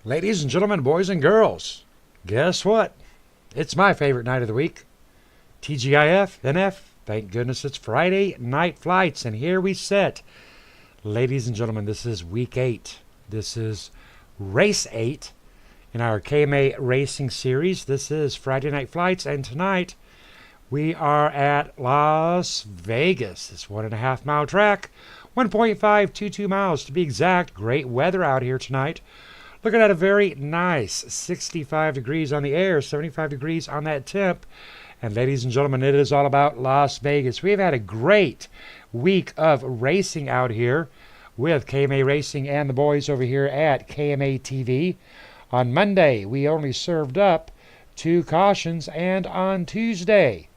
Ladies and gentlemen, boys and girls, guess what? It's my favorite night of the week. TGIF, NF, thank goodness it's Friday night flights, and here we sit. Ladies and gentlemen, this is week 8. This is race 8 in our KMA Racing Series. This is Friday night flights, and tonight we are at Las Vegas. It's 1.5 mile track, 1.522 miles to be exact. Great weather out here tonight. Looking at a very nice 65 degrees on the air, 75 degrees on that temp. And ladies and gentlemen, it is all about Las Vegas. We've had a great week of racing out here with KMA Racing and the boys over here at KMA TV. On Monday, we only served up 2 cautions, and on Tuesday,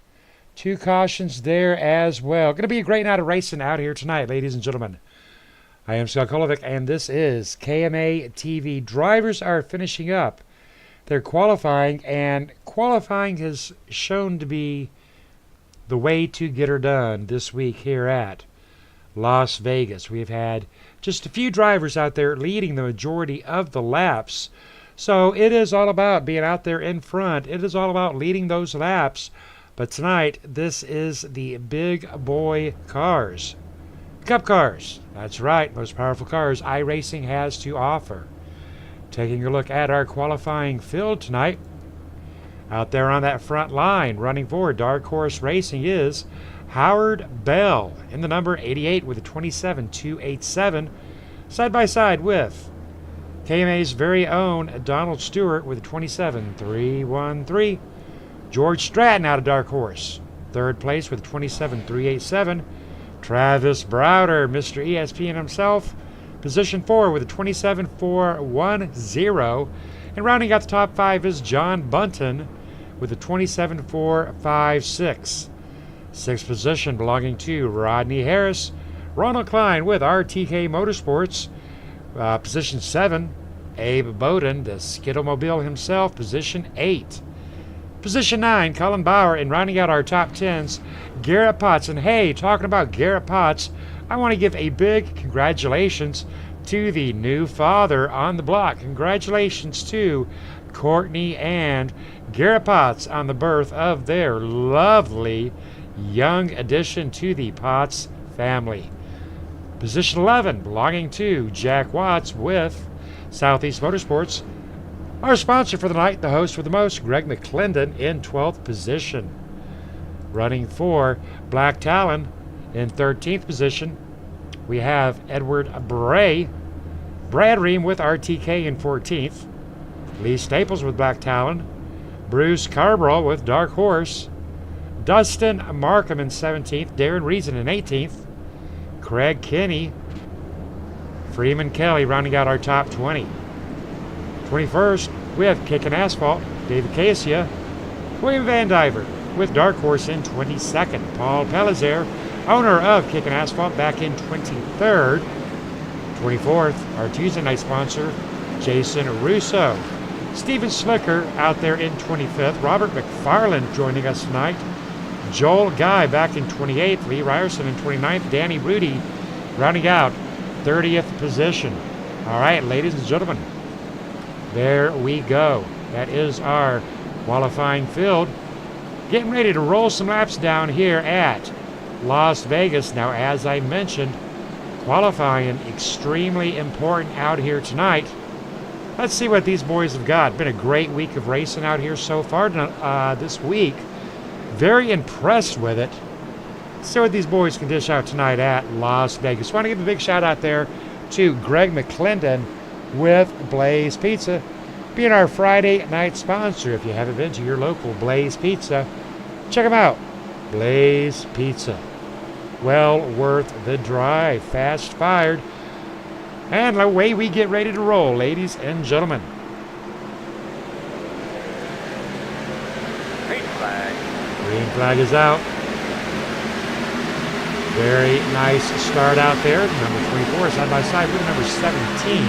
2 cautions there as well. Going to be a great night of racing out here tonight, ladies and gentlemen. I am Scott Kolovic, and this is KMA TV. Drivers are finishing up their qualifying, and qualifying has shown to be the way to get her done this week here at Las Vegas. We've had just a few drivers out there leading the majority of the laps. So it is all about being out there in front. It is all about leading those laps. But tonight, this is the big boy cars. Cup cars. That's right, most powerful cars iRacing has to offer. Taking a look at our qualifying field tonight. Out there on that front line, running for Dark Horse Racing is Howard Bell in the number 88 with a 27.287. Side by side with KMA's very own Donald Stewart with a 27.313. George Stratton out of Dark Horse, third place with a 27.387. Travis Browder, Mr. ESPN himself, position 4 with a 27.410. And rounding out the top 5 is John Bunton with a 27.456. Sixth position belonging to Rodney Harris. Ronald Klein with RTK Motorsports, position 7. Abe Bowden, the Skittlemobile himself, position 8. Position 9, Colin Bauer, and rounding out our top 10s, Garrett Potts. And hey, talking about Garrett Potts, I want to give a big congratulations to the new father on the block. Congratulations to Courtney and Garrett Potts on the birth of their lovely young addition to the Potts family. Position 11, belonging to Jack Watts with Southeast Motorsports. Our sponsor for the night, the host with the most, Greg McClendon, in 12th position. Running for Black Talon in 13th position, we have Edward Bray. Brad Ream with RTK in 14th. Lee Staples with Black Talon. Bruce Carbrawl with Dark Horse. Dustin Markham in 17th. Darren Reason in 18th. Craig Kinney. Freeman Kelly rounding out our top 20. 21st, we have Kickin' Asphalt, David Casia. William Van Diver with Dark Horse in 22nd. Paul Pellizer, owner of Kickin' Asphalt, back in 23rd. 24th, our Tuesday night sponsor, Jason Russo. Steven Slicker out there in 25th. Robert McFarland joining us tonight. Joel Guy back in 28th. Lee Ryerson in 29th. Danny Rudy rounding out 30th position. All right, ladies and gentlemen, there we go. That is our qualifying field. Getting ready to roll some laps down here at Las Vegas. Now, as I mentioned, qualifying extremely important out here tonight. Let's see what these boys have got. Been a great week of racing out here so far this week. Very impressed with it. Let's see what these boys can dish out tonight at Las Vegas. Want to give a big shout out there to Greg McClendon with Blaze Pizza, being our Friday night sponsor. If you haven't been to your local Blaze Pizza, check them out. Blaze Pizza. Well worth the drive. Fast fired. And away we get ready to roll, ladies and gentlemen. Green flag. Green flag is out. Very nice start out there. Number 24 side by side with number 17.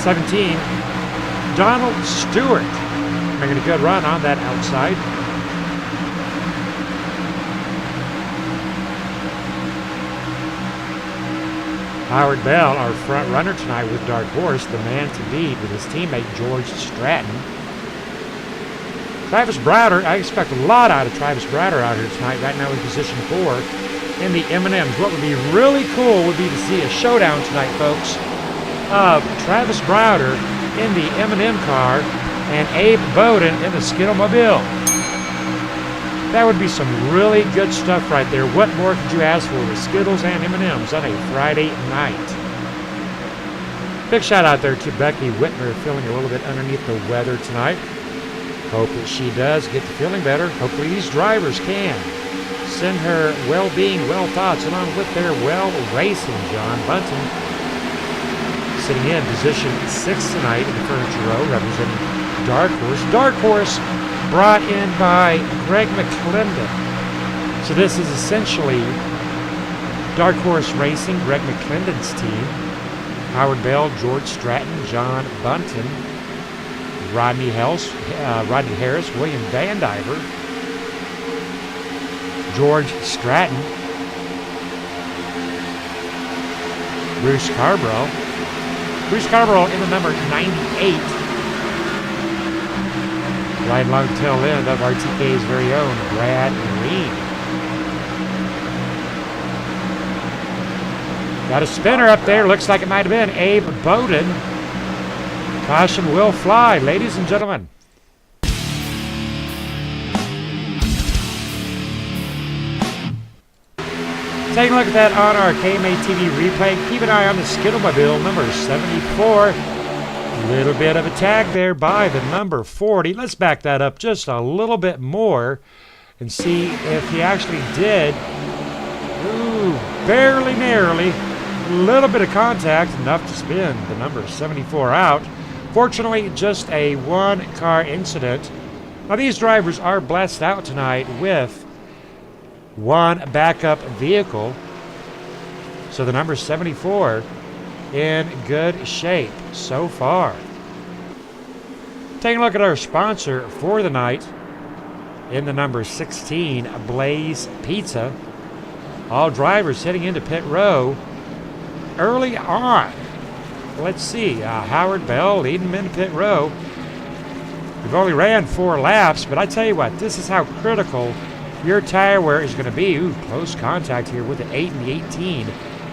17, Donald Stewart, making a good run on that outside. Howard Bell, our front runner tonight with Dark Horse, the man to beat with his teammate George Stratton. Travis Browder, I expect a lot out of Travis Browder out here tonight, right now in position 4 in the M&Ms. What would be really cool would be to see a showdown tonight, folks, of Travis Browder in the M&M car and Abe Bowden in the Skittlemobile. That would be some really good stuff right there. What more could you ask for with Skittles and M&Ms on a Friday night? Big shout out there to Becky Whitmer, feeling a little bit underneath the weather tonight. Hope that she does get to feeling better. Hopefully these drivers can send her well-being, well thoughts, along with their well racing. John Bunton sitting in position 6 tonight in the furniture row, representing Dark Horse. Dark Horse brought in by Greg McClendon. So this is essentially Dark Horse Racing, Greg McClendon's team. Howard Bell, George Stratton, John Bunton, Rodney Harris, William Vandiver, George Stratton, Bruce Carbrough. Bruce Carbrough in the number 98. Right along the tail end of RTK's very own Brad Green. Got a spinner up there. Looks like it might have been Abe Bowden. Caution will fly, ladies and gentlemen. Take a look at that on our KMA TV replay. Keep an eye on the Skittlemobile number 74. A little bit of a tag there by the number 40. Let's back that up just a little bit more and see if he actually did. Ooh, barely, narrowly. A little bit of contact, enough to spin the number 74 out. Fortunately, just a one-car incident. Now, these drivers are blessed out tonight with one backup vehicle. So the number 74 in good shape so far. Taking a look at our sponsor for the night in the number 16, Blaze Pizza. All drivers heading into pit row early on. Let's see, Howard Bell leading them into pit row. We've only ran 4 laps, but I tell you what, this is how critical your tire wear is going to be. Ooh, close contact here with the 8 and the 18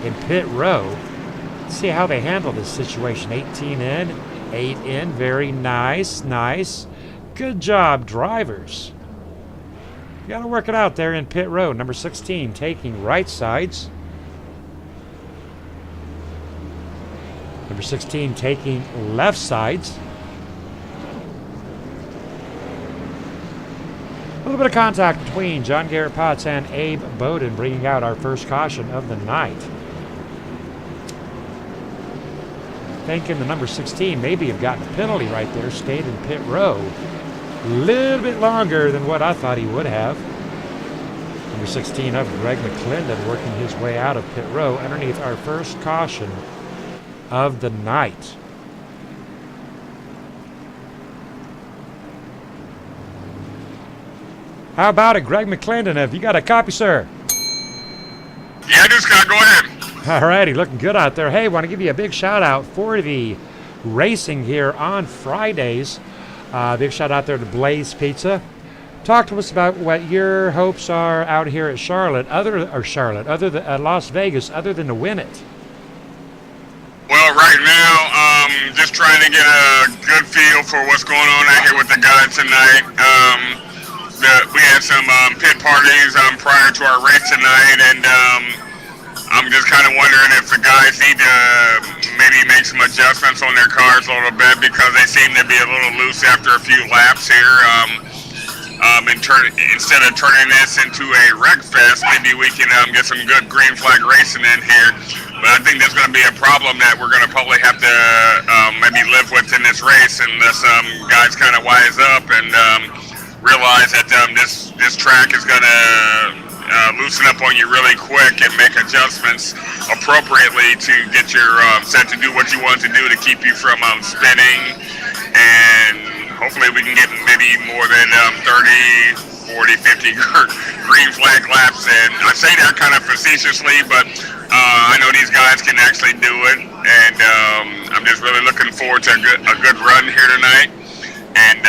in pit row. Let's see how they handle this situation. 18 in, 8 in. Very nice, nice. Good job, drivers. You got to work it out there in pit row. Number 16 taking right sides. Number 16 taking left sides. A little bit of contact between John Garrett Potts and Abe Bowden, bringing out our first caution of the night. Thinking the number 16 maybe have gotten a penalty right there, stayed in pit row a little bit longer than what I thought he would have. Number 16 of Greg McClendon working his way out of pit row underneath our first caution of the night. How about it, Greg McClendon? Have you got a copy, sir? Yeah, I do, Scott. Go ahead. All righty, looking good out there. Hey, want to give you a big shout out for the racing here on Fridays. Big shout out there to Blaze Pizza. Talk to us about what your hopes are out here at Las Vegas, other than to win it. Well, right now, just trying to get a good feel for what's going on out here with the guys tonight. We had some pit parties prior to our race tonight, and I'm just kind of wondering if the guys need to maybe make some adjustments on their cars a little bit, because they seem to be a little loose after a few laps here. Instead of turning this into a wreck fest, maybe we can get some good green flag racing in here. But I think there's going to be a problem that we're going to probably have to maybe live with in this race, unless guys kind of wise up and realize that this track is going to loosen up on you really quick and make adjustments appropriately to get your set to do what you want to do to keep you from spinning, and hopefully we can get maybe more than 30, 40, 50 green flag laps. And I say that kind of facetiously, but I know these guys can actually do it. And I'm just really looking forward to a good run here tonight. And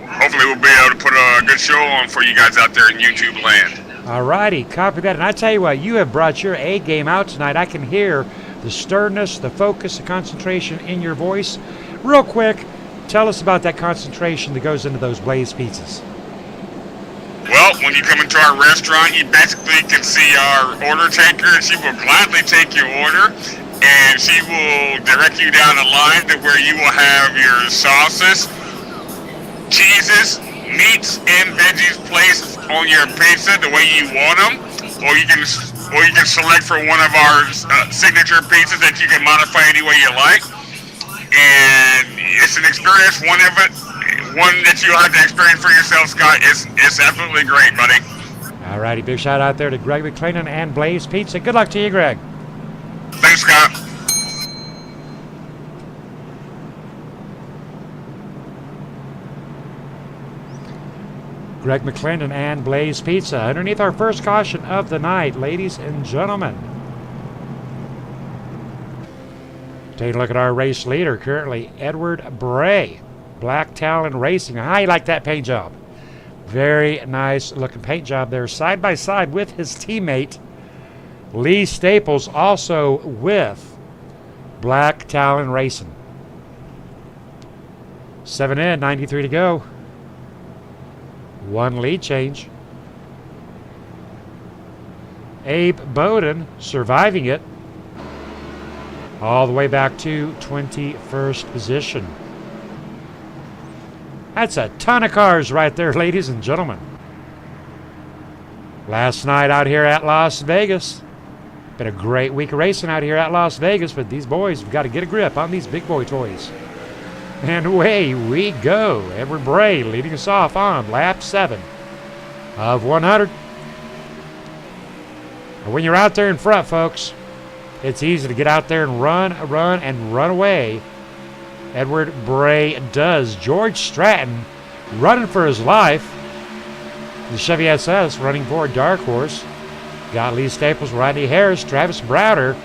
hopefully we'll be able to put a good show on for you guys out there in YouTube land. All righty, copy that. And I tell you what, you have brought your A game out tonight. I can hear the sternness, the focus, the concentration in your voice. Real quick, tell us about that concentration that goes into those Blaze pizzas. Well, when you come into our restaurant, you basically can see our order taker. She will gladly take your order, and she will direct you down a line to where you will have your sauces, cheeses, meats, and veggies placed on your pizza the way you want them, or you can select for one of our signature pizzas that you can modify any way you like. And it's an experience, one that you'll have to experience for yourself, Scott. It's absolutely great, buddy. All righty, big shout out there to Greg McClendon and Blaze Pizza. Good luck to you, Greg. Thanks, Scott. Greg McClendon and Blaze Pizza underneath our first caution of the night, ladies and gentlemen. Take a look at our race leader currently, Edward Bray, Black Talon Racing. How you like that paint job? Very nice looking paint job there, side by side with his teammate Lee Staples, also with Black Talon Racing. 7 in, 93 to go. One lead change. Abe Bowden surviving it all the way back to 21st position. That's a ton of cars right there, ladies and gentlemen. Last night out here at Las Vegas. Been a great week of racing out here at Las Vegas, but these boys have got to get a grip on these big boy toys. And away we go. Edward Bray leading us off on lap 7 of 100. And when you're out there in front, folks, it's easy to get out there and run away. Edward Bray does. George Stratton running for his life. The Chevy SS running for Dark Horse. Got Lee Staples, Rodney Harris, Travis Browder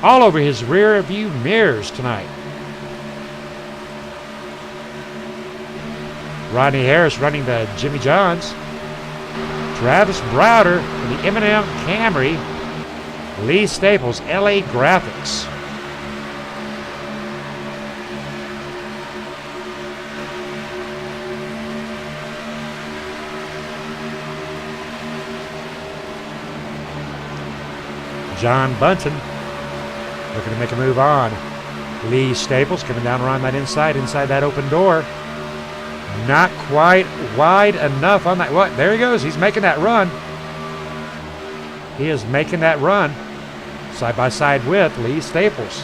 all over his rear view mirrors tonight. Rodney Harris running the Jimmy Johns. Travis Browder in the M&M Camry. Lee Staples, LA Graphics. John Bunton looking to make a move on. Lee Staples coming down around that inside that open door. Not quite wide enough on that. What? There he goes. He's making that run. He is making that run side by side with Lee Staples.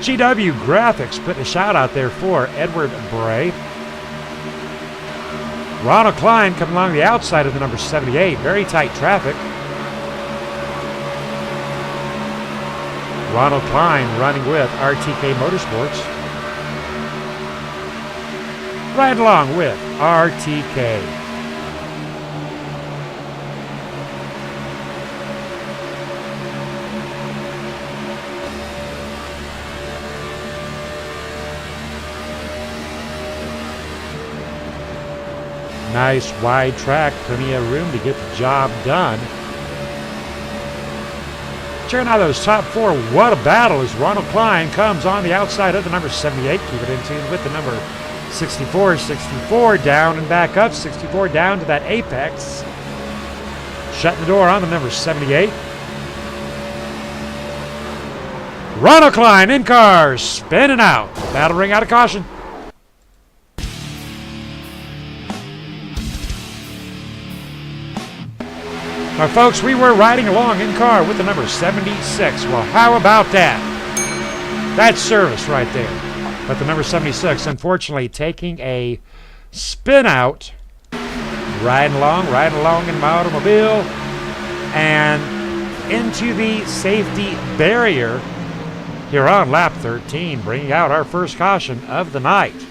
GW Graphics putting a shout out there for Edward Bray. Ronald Klein coming along the outside of the number 78. Very tight traffic. Ronald Klein running with RTK Motorsports. Right along with RTK. Nice wide track, plenty of room to get the job done. Checking out those top four. What a battle as Ronald Klein comes on the outside of the number 78. Keep it in tune with the number 64. 64 down and back up. 64 down to that apex. Shutting the door on the number 78. Ronald Klein in cars, spinning out. Battle ring out of caution. Now, folks, we were riding along in car with the number 76. Well, how about that? That's service right there. But the number 76, unfortunately, taking a spin out, riding along in my automobile, and into the safety barrier here on lap 13, bringing out our first caution of the night.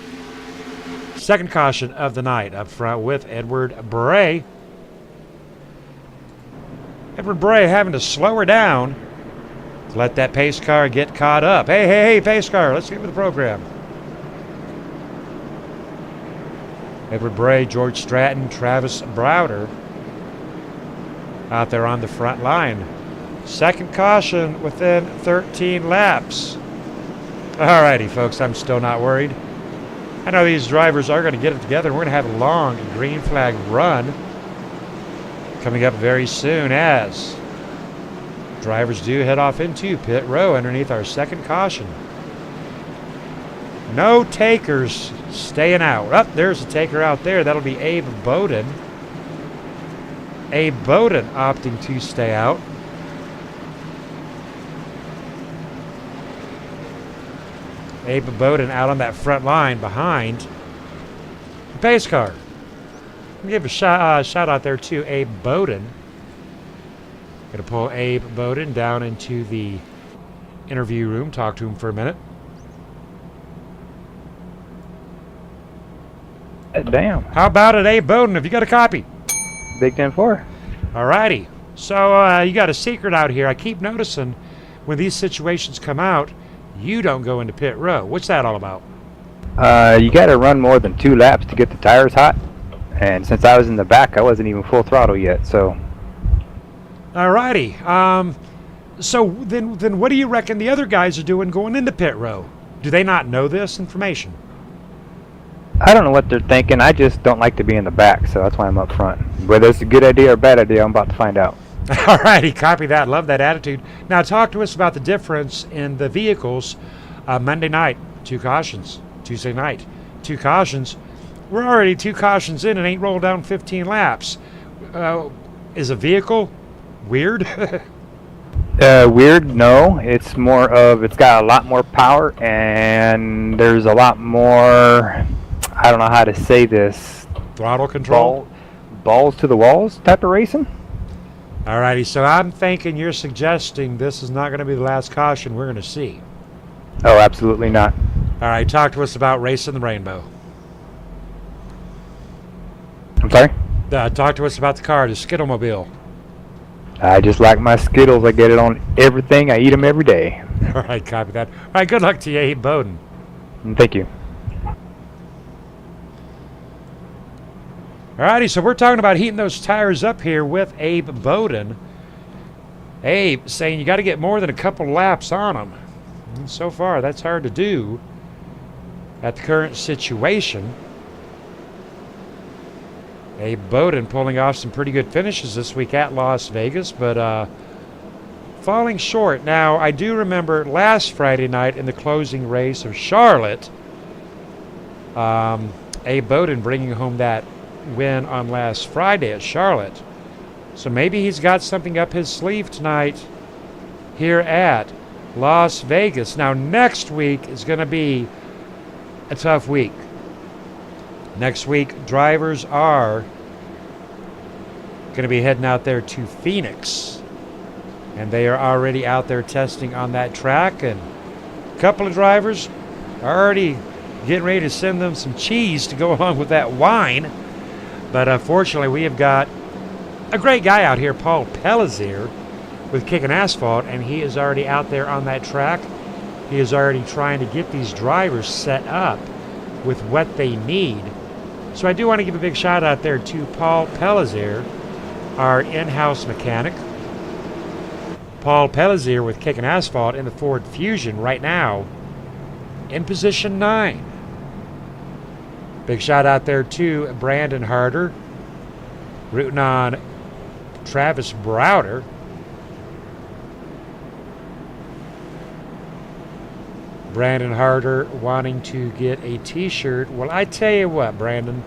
Second caution of the night up front with Edward Bray. Edward Bray having to slow her down to let that pace car get caught up. Hey, pace car, let's get with the program. Edward Bray, George Stratton, Travis Browder out there on the front line. Second caution within 13 laps. Alrighty, folks, I'm still not worried. I know these drivers are going to get it together. We're going to have a long green flag run coming up very soon as drivers do head off into pit row underneath our second caution. No takers staying out. Oh, there's a taker out there. That'll be Abe Bowden. Abe Bowden opting to stay out. Abe Bowden out on that front line behind the pace car. Let me give a shout out there to Abe Bowden. Going to pull Abe Bowden down into the interview room, talk to him for a minute. Damn. How about it, Abe Bowden? Have you got a copy? Big 10-4. Alrighty. So you got a secret out here. I keep noticing when these situations come out, you don't go into pit row. What's that all about? You got to run more than 2 laps to get the tires hot. And since I was in the back, I wasn't even full throttle yet, so. Alrighty. So then what do you reckon the other guys are doing going into pit row? Do they not know this information? I don't know what they're thinking. I just don't like to be in the back, so that's why I'm up front. Whether it's a good idea or a bad idea, I'm about to find out. Alrighty, copy that. Love that attitude. Now talk to us about the difference in the vehicles. Monday night, 2 cautions. Tuesday night, 2 cautions. We're already 2 cautions in and ain't rolled down 15 laps. Is a vehicle weird? Weird? No. It's more of, it's got a lot more power, and there's a lot more, I don't know how to say this. Throttle control? Balls to the walls type of racing? Alrighty, so I'm thinking you're suggesting this is not going to be the last caution we're going to see. Oh, absolutely not. Alright, talk to us about Racing the Rainbow. I'm sorry? Talk to us about the car, the Skittlemobile. I just like my Skittles. I get it on everything. I eat them every day. Alright, copy that. Alright, good luck to you, Abe Bowden. Thank you. Alrighty, so we're talking about heating those tires up here with Abe Bowden. Abe saying you got to get more than a couple laps on them. And so far, that's hard to do at the current situation. Abe Bowden pulling off some pretty good finishes this week at Las Vegas, but falling short. Now, I do remember last Friday night in the closing race of Charlotte, Abe Bowden bringing home that win on last Friday at Charlotte. So maybe he's got something up his sleeve tonight here at Las Vegas. Now, next week is going to be a tough week. Next week, drivers are going to be heading out there to Phoenix. And they are already out there testing on that track. And a couple of drivers are already getting ready to send them some cheese to go along with that wine. But fortunately, we have got a great guy out here, Paul Pellizier, with Kicking Asphalt, and he is already out there on that track. He is already trying to get these drivers set up with what they need. So I do want to give a big shout out there to Paul Pellizier, our in-house mechanic. Paul Pellizier with Kicking Asphalt in the Ford Fusion right now in position 9. Big shout out there to Brandon Harder, rooting on Travis Browder. Brandon Harder wanting to get a t-shirt. Well, I tell you what, Brandon,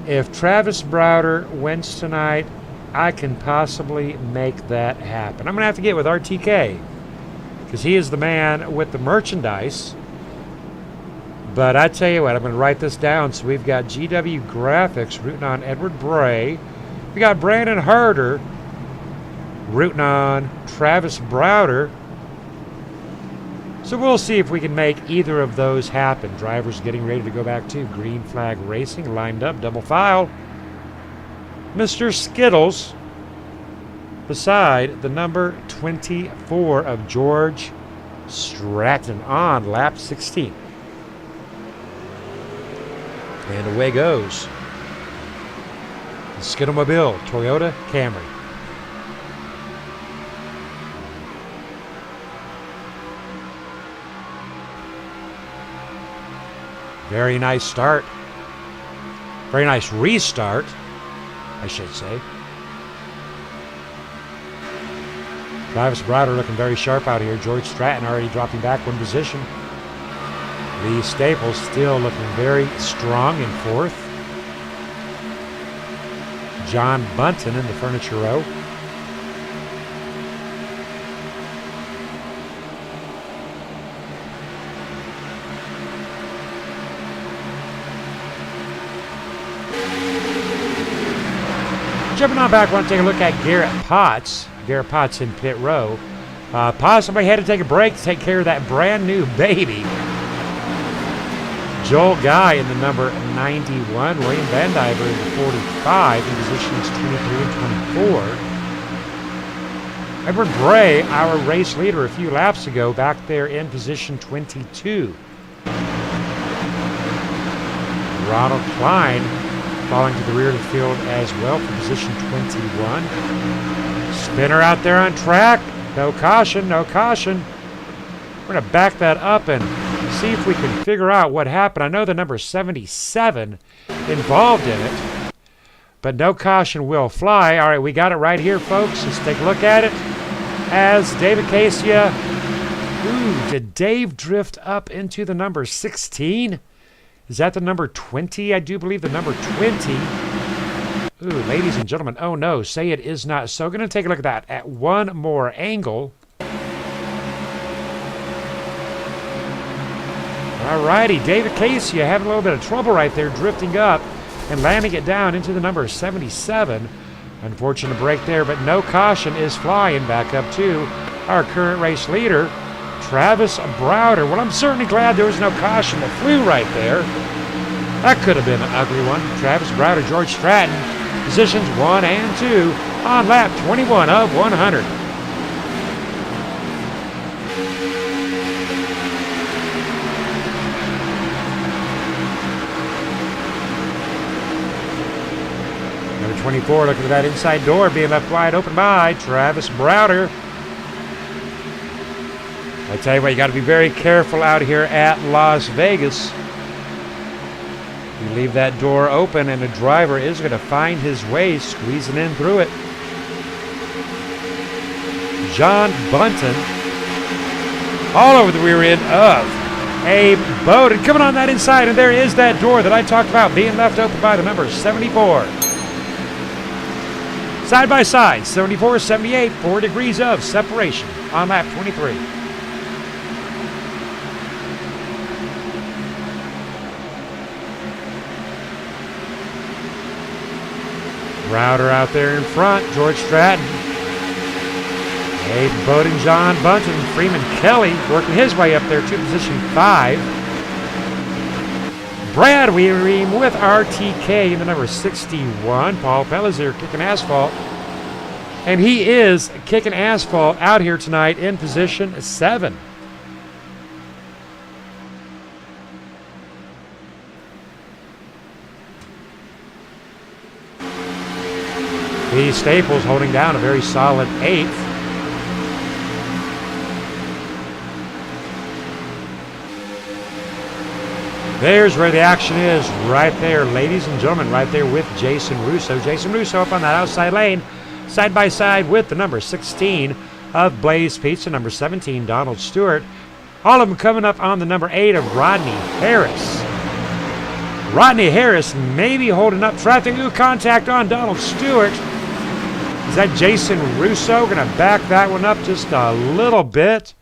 if Travis Browder wins tonight, I can possibly make that happen. I'm going to have to get with RTK because he is the man with the merchandise. But I tell you what, I'm going to write this down. So we've got GW Graphics rooting on Edward Bray. We got Brandon Harder rooting on Travis Browder. So we'll see if we can make either of those happen. Drivers getting ready to go back to green flag racing, lined up, double file. Mr. Skittles beside the number 24 of George Stratton on lap 16. And away goes the Skittlemobile Toyota Camry. Very nice start. Very nice restart, I should say. Travis Browder looking very sharp out here. George Stratton already dropping back one position. Lee Staples still looking very strong in fourth. John Bunton in the furniture row. Jumping on back, I want to take a look at Garrett Potts. Garrett Potts in pit row. Possibly had to take a break to take care of that brand new baby. Joel Guy in the number 91. William Van Diver in the 45 in positions 23 and 24. Edward Bray, our race leader a few laps ago, back there in position 22. Ronald Klein falling to the rear of the field as well for position 21. Spinner out there on track. No caution, no caution. We're going to back that up and see if we can figure out what happened. I know the number 77 involved in it, but no caution will fly. All right, we got it right here, folks. Let's take a look at it. As David Casia, did Dave drift up into the number 16? Is that the number 20? I do believe the number 20. Ooh, ladies and gentlemen, oh no, say it is not. So going to take a look at that at one more angle. Alrighty, David Casia having a little bit of trouble right there, drifting up and landing it down into the number 77. Unfortunate break there, but no caution is flying back up to our current race leader, Travis Browder. Well, I'm certainly glad there was no caution that flew right there. That could have been an ugly one. Travis Browder, George Stratton, positions 1 and 2 on lap 21 of 100. Number 24, looking at that inside door being left wide open by Travis Browder. I tell you what, you got to be very careful out here at Las Vegas. You leave that door open and a driver is going to find his way squeezing in through it. John Bunton all over the rear end of Abe Bowden coming on that inside, and there is that door that I talked about being left open by the number 74. Side by side, 74, 78, 4 degrees of separation on lap 23. Browder out there in front, George Stratton. Abe Bowden, John Bunton, Freeman Kelly working his way up there to position 5. Brad Weereem with RTK in the number 61. Paul Pellizer kicking asphalt. And he is kicking asphalt out here tonight in position 7. Lee Staples holding down a very solid 8th. There's where the action is, right there, ladies and gentlemen, right there with Jason Russo. Jason Russo up on that outside lane, side by side with the number 16 of Blaze Pizza, number 17, Donald Stewart. All of them coming up on the number 8 of Rodney Harris. Rodney Harris maybe holding up traffic. Ooh, contact on Donald Stewart. Is that Jason Russo going to back that one up just a little bit?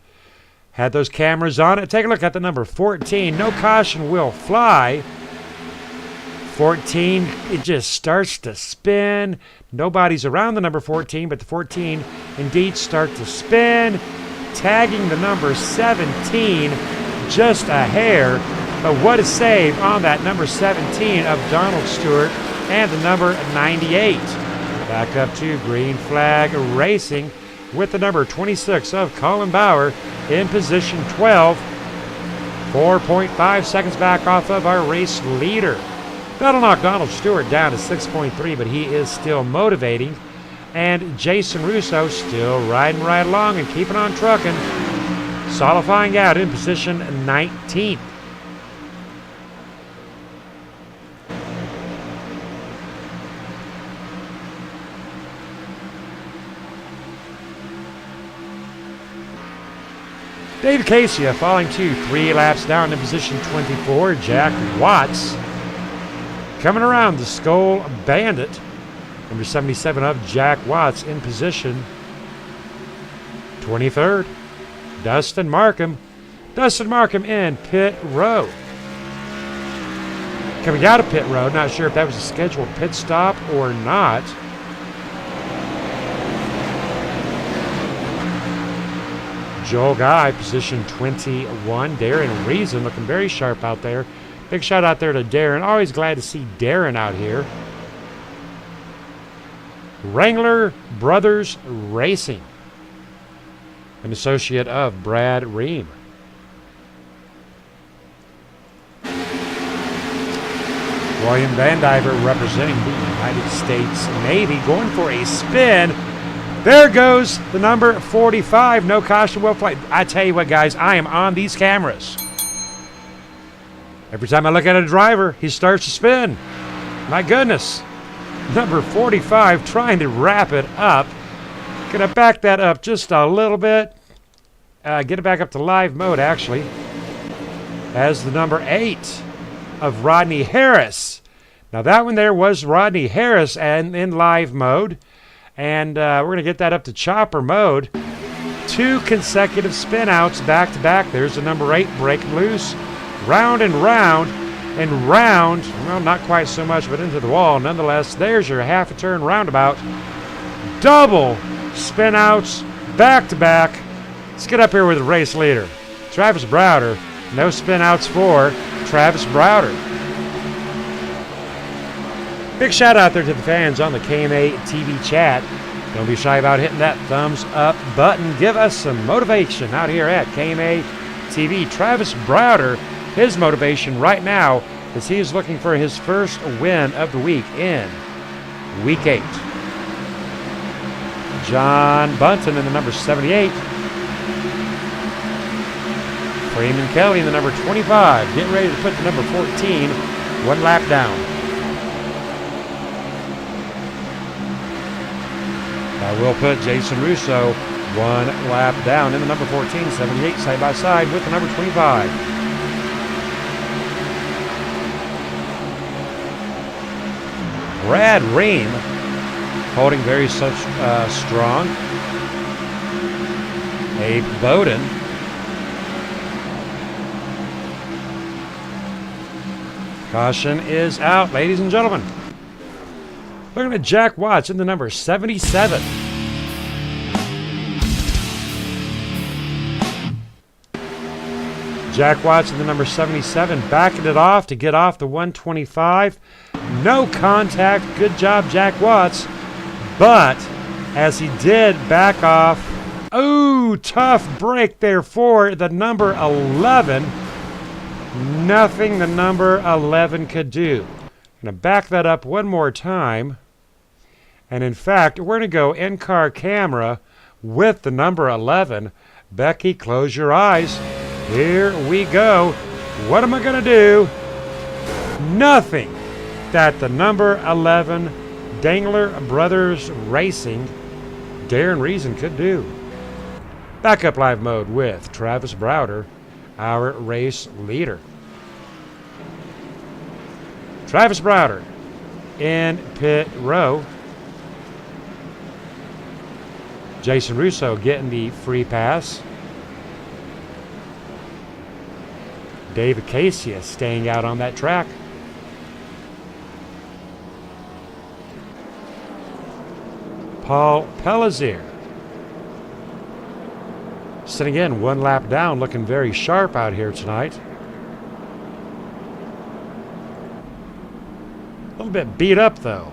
Had those cameras on it. Take a look at the number 14. No caution will fly. 14, it just starts to spin. Nobody's around the number 14, but the 14 indeed start to spin. tagging the number 17 just a hair. But what a save on that number 17 of Donald Stewart and the number 98. Back up to Green Flag Racing with the number 26 of Colin Bauer in position 12. 4.5 seconds back off of our race leader. That'll knock Donald Stewart down to 6.3, but he is still motivating. And Jason Russo still riding right along and keeping on trucking, solidifying out in position 19th. Dave Casey falling to 3 laps down in position 24. Jack Watts coming around the Skull Bandit. Number 77 of Jack Watts in position 23rd. Dustin Markham. Dustin Markham in pit road. Coming out of pit road, not sure if that was a scheduled pit stop or not. Joel Guy, position 21. Darren Reason looking very sharp out there. Big shout out there to Darren. Always glad to see Darren out here. Wrangler Brothers Racing, an associate of Brad Ream. William Vandiver representing the United States Navy, going for a spin. There goes the number 45. No caution, well played. I tell you what, guys, I am on these cameras. Every time I look at a driver, he starts to spin. My goodness. Number 45 trying to wrap it up. Gonna back that up just a little bit. Get it back up to live mode, actually. As the number 8 of Rodney Harris. Now that one there was Rodney Harris and in live mode. And we're going to get that up to chopper mode. 2 consecutive spin outs back to back. There's the number 8 breaking loose. Round and round and round. Well, not quite so much, but into the wall. Nonetheless, there's your half a turn roundabout. Double spin outs back to back. Let's get up here with the race leader, Travis Browder. No spin outs for Travis Browder. Big shout out there to the fans on the KMA TV chat. Don't be shy about hitting that thumbs up button. Give us some motivation out here at KMA TV. Travis Browder, his motivation right now is he is looking for his first win of the week in week 8. John Bunton in the number 78. Freeman Kelly in the number 25. Getting ready to put the number 14 one lap down. I will put Jason Russo 1 lap down in the number 14, 78 side by side with the number 25. Brad Ream holding very strong. Abe Bowden. Caution is out, ladies and gentlemen. Looking at Jack Watts in the number 77. Jack Watts in the number 77, backing it off to get off the 125. No contact. Good job, Jack Watts. But as he did back off, oh, tough break there for the number 11. Nothing the number 11 could do. I'm going to back that up one more time. And in fact, we're going to go in-car camera with the number 11. Becky, close your eyes. Here we go. What am I going to do? Nothing that the number 11 Dangler Brothers Racing Darren Reason could do. Backup live mode with Travis Browder, our race leader. Travis Browder in pit row. Jason Russo getting the free pass. Dave Acacia staying out on that track. Paul Pelizier Sitting in 1 lap down, looking very sharp out here tonight. A little bit beat up though.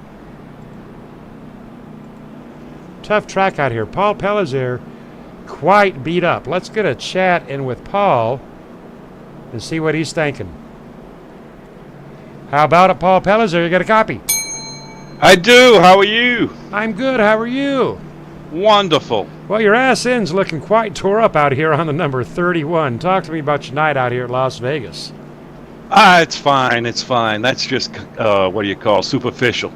Tough track out here. Paul Pellizer quite beat up. Let's get a chat in with Paul and see what he's thinking. How about it, Paul Pellizer? You got a copy? I do. How are you? I'm good. How are you? Wonderful. Well, your ass end's looking quite tore up out here on the number 31. Talk to me about your night out here at Las Vegas. It's fine. It's fine. That's just, what do you call, superficial.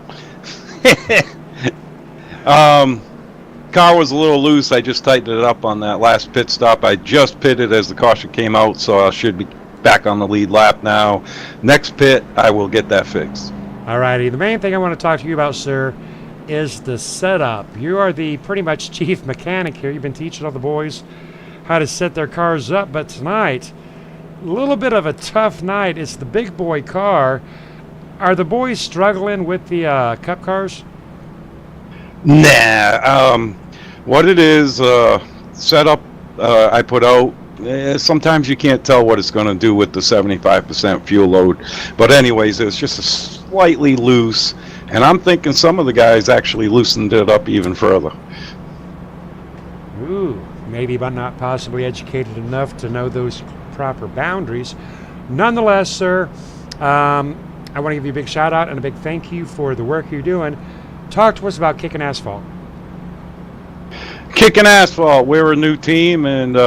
Car was a little loose. I just tightened it up on that last pit stop. I just pitted as the caution came out, so I should be back on the lead lap now. Next pit, I will get that fixed. All righty. The main thing I want to talk to you about, sir, is the setup. You are the pretty much chief mechanic here. You've been teaching all the boys how to set their cars up, but tonight, a little bit of a tough night. It's the big boy car. Are the boys struggling with the cup cars? Nah. What it is, setup I put out, sometimes you can't tell what it's going to do with the 75% fuel load. But anyways, it's just a slightly loose. And I'm thinking some of the guys actually loosened it up even further. Ooh, maybe but not possibly educated enough to know those proper boundaries. Nonetheless, sir, I want to give you a big shout out and a big thank you for the work you're doing. Talk to us about Kicking Asphalt. Kicking Asphalt, we're a new team, and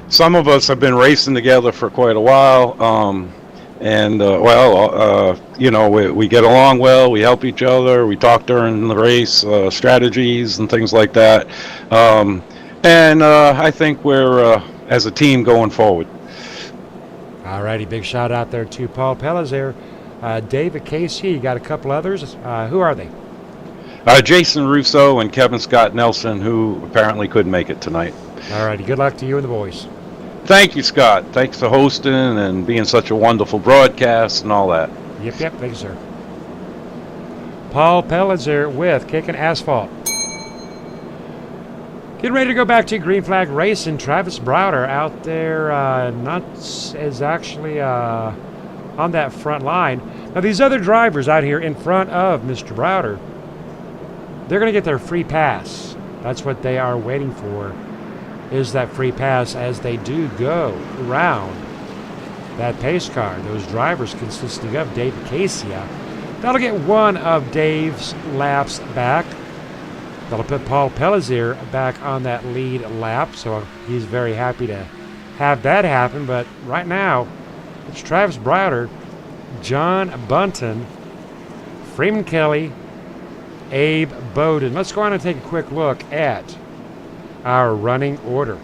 some of us have been racing together for quite a while. We get along well, we help each other, we talk during the race, strategies and things like that. I think we're, as a team, going forward. All righty, big shout out there to Paul Pellizer. David Casey, you got a couple others. Who are they? Jason Russo and Kevin Scott Nelson, who apparently couldn't make it tonight. All righty, good luck to you and the boys. Thank you, Scott. Thanks for hosting and being such a wonderful broadcast and all that. Yep, thank you, sir. Paul Pellizer with Kicking Asphalt. Getting ready to go back to Green Flag Racing. Travis Browder out there is actually on that front line. Now, these other drivers out here in front of Mr. Browder, they're going to get their free pass. That's what they are waiting for, is that free pass as they do go around that pace car. Those drivers consisting of David Casey. That'll get one of Dave's laps back. That'll put Paul Pellizer back on that lead lap, so he's very happy to have that happen. But right now, it's Travis Browder, John Bunton, Freeman Kelly, Abe Bowden. Let's go on and take a quick look at our running order.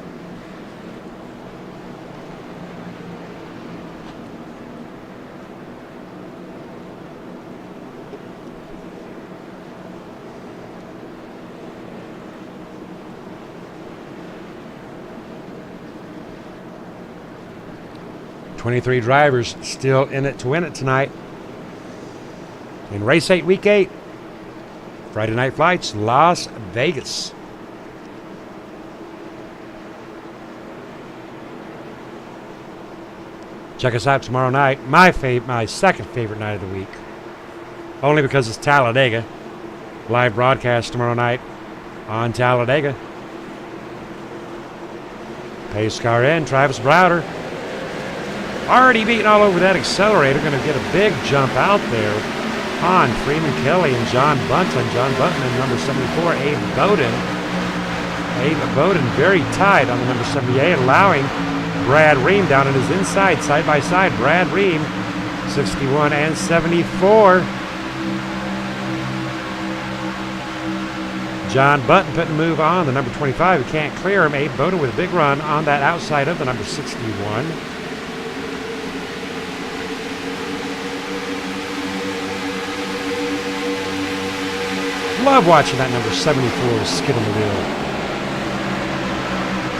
"23 drivers still in it to win it tonight. In Race 8, Week 8, Friday Night Flights, Las Vegas. Check us out tomorrow night. My second favorite night of the week. Only because it's Talladega. Live broadcast tomorrow night on Talladega. Pace car in, Travis Browder. Already beating all over that accelerator. Going to get a big jump out there on Freeman Kelly and John Bunton. John Bunton and number 74, Abe Bowden. Abe Bowden very tight on the number 78, allowing Brad Ream down on his inside, side by side. Brad Ream, 61 and 74. John Bunton putting a move on the number 25. He can't clear him. Abe Bowden with a big run on that outside of the number 61. Love watching that number 74 skid on the wheel.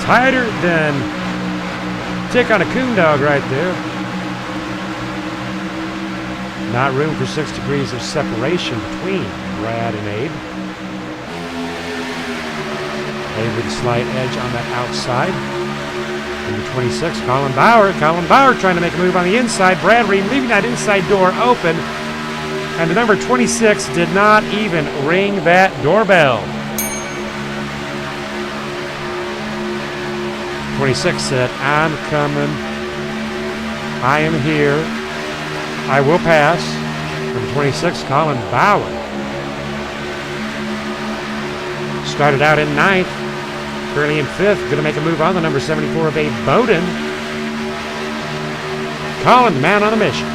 Tighter than tick on a coon dog right there. Not room for 6 degrees of separation between Brad and Abe. Abe with a slight edge on that outside. Number 26, Colin Bauer. Colin Bauer trying to make a move on the inside. Brad Ream leaving that inside door open. And the number 26 did not even ring that doorbell. 26 said, I'm coming. I am here. I will pass. Number 26, Colin Bauer. Started out in 9th. Currently in 5th. Going to make a move on the number 74 of Abe Bowden. Colin, the man on a mission.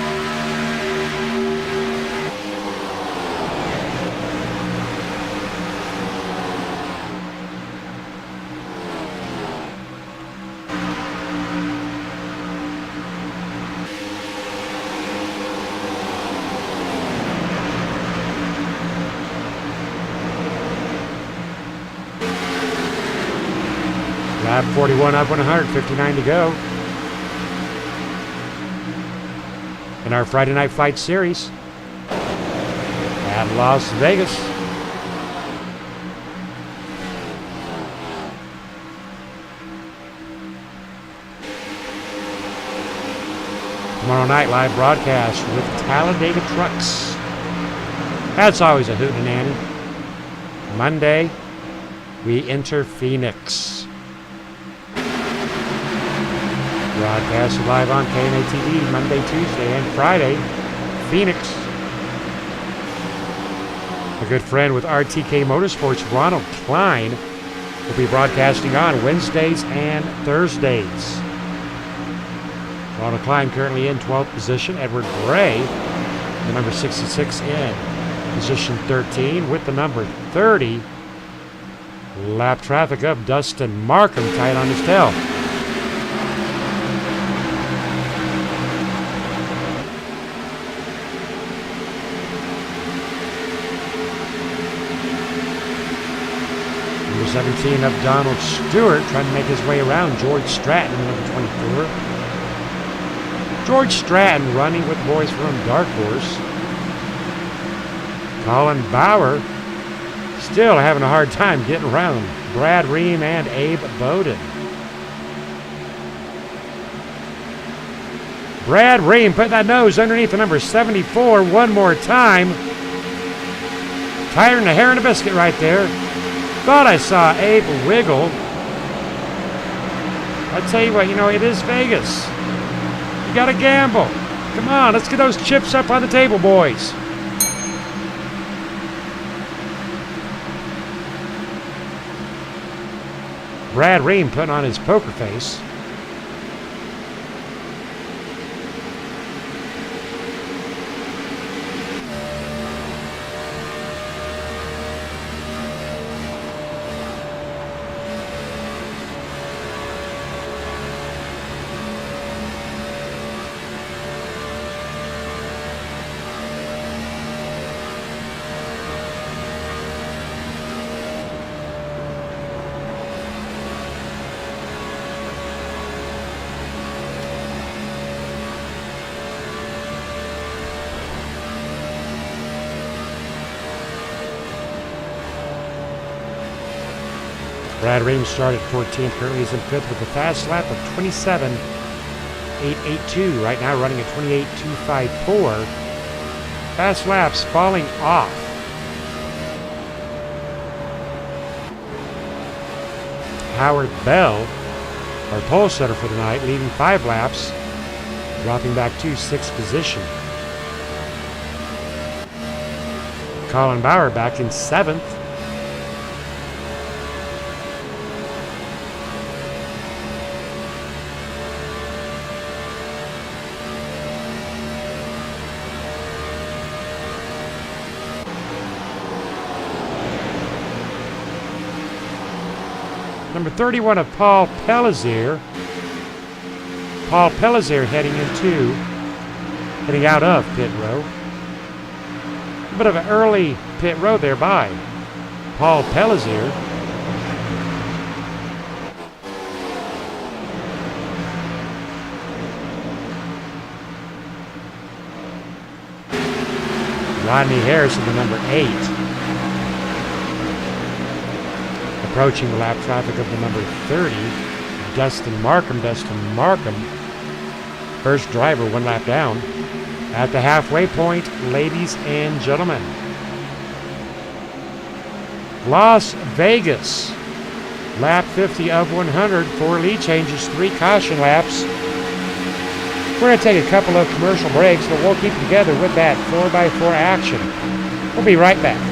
Lap 41 up 159 to go. In our Friday Night Fight Series at Las Vegas. Tomorrow night, live broadcast with Talladega Trucks. That's always a hootenanny. Monday, we enter Phoenix. Broadcast live on KNA TV Monday, Tuesday, and Friday. Phoenix. A good friend with RTK Motorsports, Ronald Klein, will be broadcasting on Wednesdays and Thursdays. Ronald Klein currently in 12th position. Edward Gray, the number 66, in position 13 with the number 30. Lap traffic of Dustin Markham tight on his tail. Number 17 of Donald Stewart trying to make his way around George Stratton, number 24. George Stratton running with boys from Dark Horse. Colin Bauer still having a hard time getting around Brad Ream and Abe Bowden. Brad Ream putting that nose underneath the number 74 one more time. Tiring the hair in a biscuit right there. Thought I saw Abe wiggle. I tell you what, it is Vegas. You gotta gamble. Come on, let's get those chips up on the table, boys. Brad Ream putting on his poker face. Brad Ream started 14th, currently is in 5th with a fast lap of 27.882. Right now running at 28.254. Fast laps falling off. Howard Bell, our pole setter for the night, leading 5 laps, dropping back to 6th position. Colin Bauer back in 7th. Number 31 of Paul Pellizier. Paul Pellizier heading out of pit row. A bit of an early pit row there by Paul Pellizier. Rodney Harrison, the number 8. Approaching the lap traffic of the number 30, Dustin Markham. Dustin Markham, first driver, 1 lap down. At the halfway point, ladies and gentlemen, Las Vegas, lap 50 of 100, 4 lead changes, 3 caution laps. We're going to take a couple of commercial breaks, but we'll keep together with that 4x4 action. We'll be right back.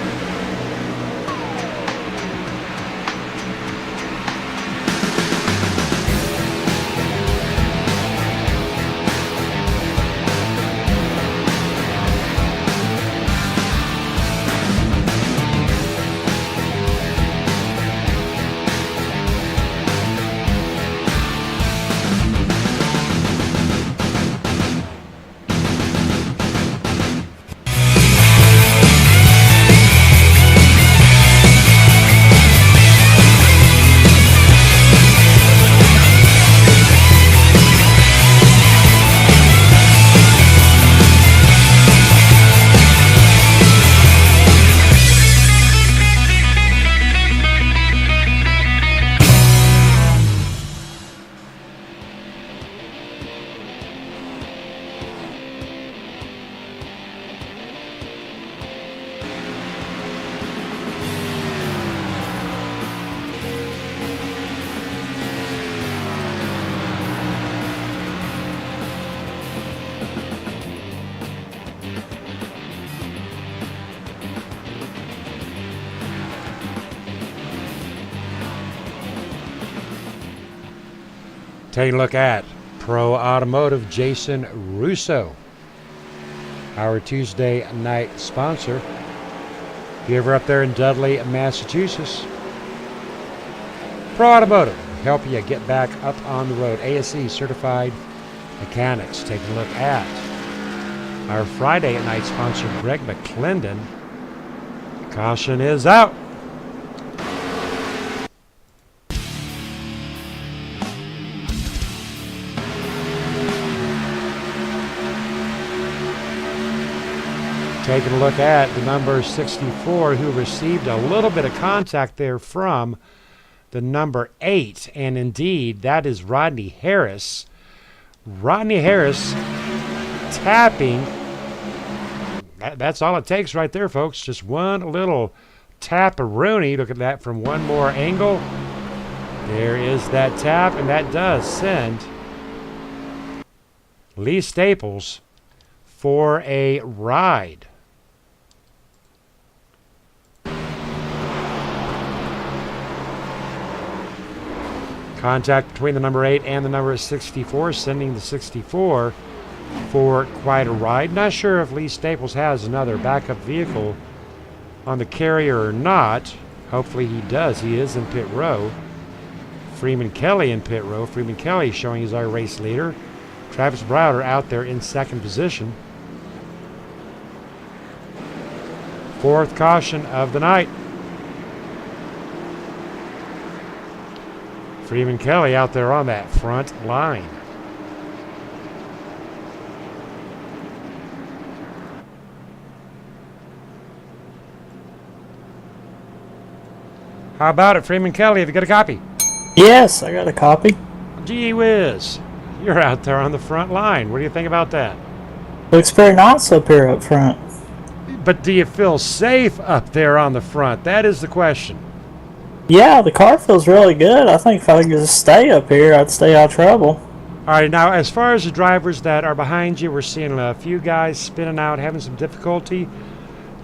Taking a look at Pro Automotive, Jason Russo, our Tuesday night sponsor. If you're ever up there in Dudley, Massachusetts, Pro Automotive will help you get back up on the road. ASE certified mechanics. Taking a look at our Friday night sponsor, Greg McClendon. Caution is out. Taking a look at the number 64, who received a little bit of contact there from the number 8. And indeed, that is Rodney Harris. Rodney Harris tapping. That's all it takes right there, folks. Just one little tap-a-rooney. Look at that from one more angle. There is that tap, and that does send Lee Staples for a ride. Contact between the number 8 and the number 64, sending the 64 for quite a ride. Not sure if Lee Staples has another backup vehicle on the carrier or not. Hopefully he does. He is in pit row. Freeman Kelly in pit row. Freeman Kelly showing he's our race leader. Travis Browder out there in second position. Fourth caution of the night. Freeman Kelly out there on that front line. How about it, Freeman Kelly? Have you got a copy? Yes, I got a copy. Gee whiz. You're out there on the front line. What do you think about that? Looks pretty nice up here up front. But do you feel safe up there on the front? That is the question. Yeah, the car feels really good. I think if I could just stay up here, I'd stay out of trouble. All right, now as far as the drivers that are behind you, we're seeing a few guys spinning out, having some difficulty.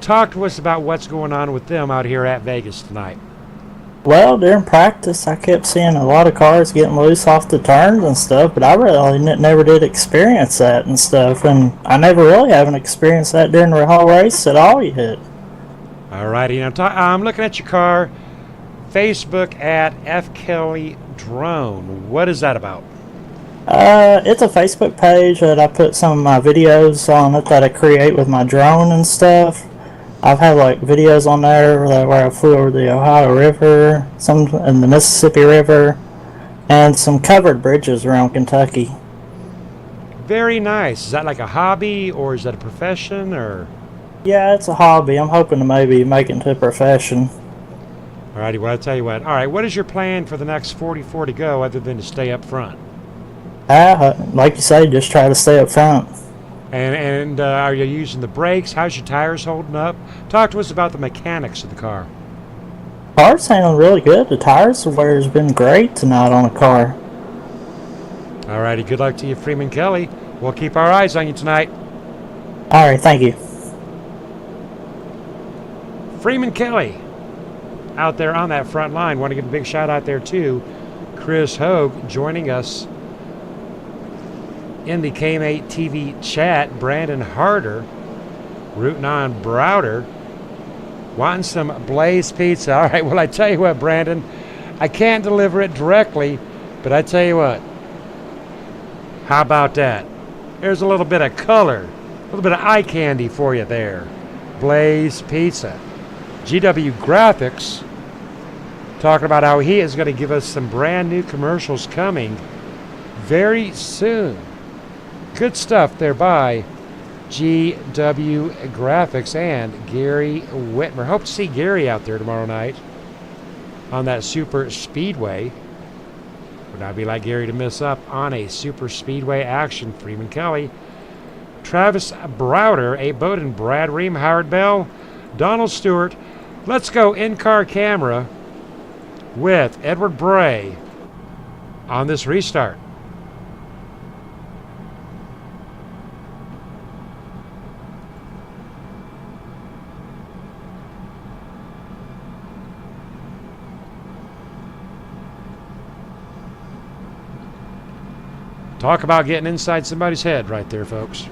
Talk to us about what's going on with them out here at Vegas tonight. Well, during practice, I kept seeing a lot of cars getting loose off the turns and stuff, but I really never did experience that and stuff, and I never really haven't experienced that during the whole race at all yet. All righty, now I'm looking at your car. Facebook at F. Kelly Drone. What is that about? It's a Facebook page that I put some of my videos on it that I create with my drone and stuff. I've had like videos on there where I flew over the Ohio River, some in the Mississippi River, and some covered bridges around Kentucky. Very nice. Is that like a hobby or is that a profession or? Yeah, it's a hobby. I'm hoping to maybe make it into a profession. Alrighty, well, I'll tell you what. All right, what is your plan for the next 44 to go other than to stay up front? Like you say, just try to stay up front. And are you using the brakes? How's your tires holding up? Talk to us about the mechanics of the car. Car's handling really good. The tires wear's been great tonight on the car. Alrighty, good luck to you, Freeman Kelly. We'll keep our eyes on you tonight. All right, thank you. Freeman Kelly out there on that front line. Want to give a big shout out there to Chris Hogue joining us in the KM8 TV chat. Brandon Harder rooting on Browder, wanting some Blaze Pizza. All right, well, I tell you what, Brandon, I can't deliver it directly, but I tell you what, how about that? There's a little bit of color, a little bit of eye candy for you there. Blaze Pizza. GW Graphics talking about how he is going to give us some brand new commercials coming very soon. Good stuff there by GW Graphics and Gary Whitmer. Hope to see Gary out there tomorrow night on that super speedway. Would not be like Gary to miss up on a super speedway action. Freeman Kelly, Travis Browder, Abe Bowden, Brad Ream, Howard Bell, Donald Stewart. Let's go in-car camera with Edward Bray on this restart. Talk about getting inside somebody's head right there, folks.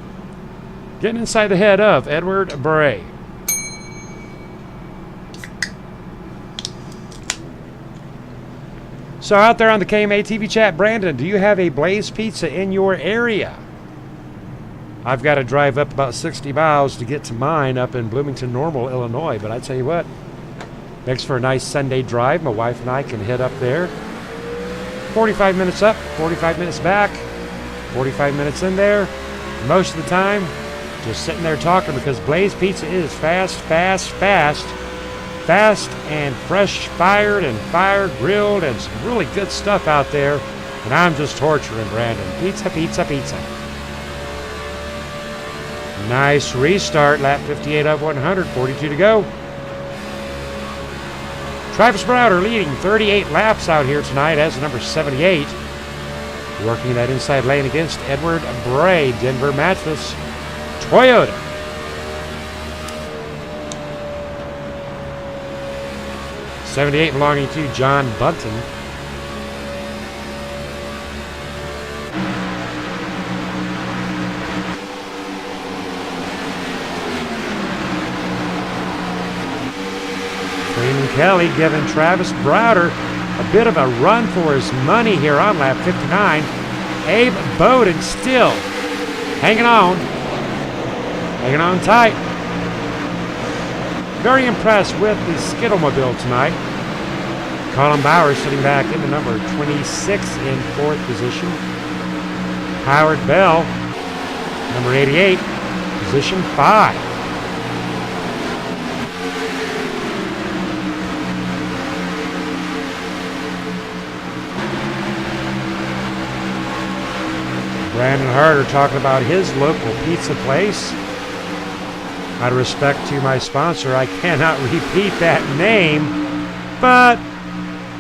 Getting inside the head of Edward Bray. So out there on the KMA TV chat, Brandon, do you have a Blaze Pizza in your area? I've got to drive up about 60 miles to get to mine up in Bloomington Normal, Illinois. But I tell you what, makes for a nice Sunday drive. My wife and I can head up there. 45 minutes up, 45 minutes back, 45 minutes in there. Most of the time, just sitting there talking, because Blaze Pizza is fast and fresh fired and fire grilled and some really good stuff out there. And I'm just torturing Brandon. Pizza, pizza, pizza. Nice restart. Lap 58 of 100. 42 to go. Travis Browder leading 38 laps out here tonight as the number 78. Working that inside lane against Edward Bray, Denver Mattress, Toyota. '78 belonging to John Bunton. Freeman Kelly giving Travis Browder a bit of a run for his money here on lap 59. Abe Bowden still hanging on tight. Very impressed with the Skittlemobile tonight. Colin Bauer sitting back into number 26 in fourth position. Howard Bell, number 88, position 5. Brandon Harder talking about his local pizza place. Out of respect to my sponsor, I cannot repeat that name, but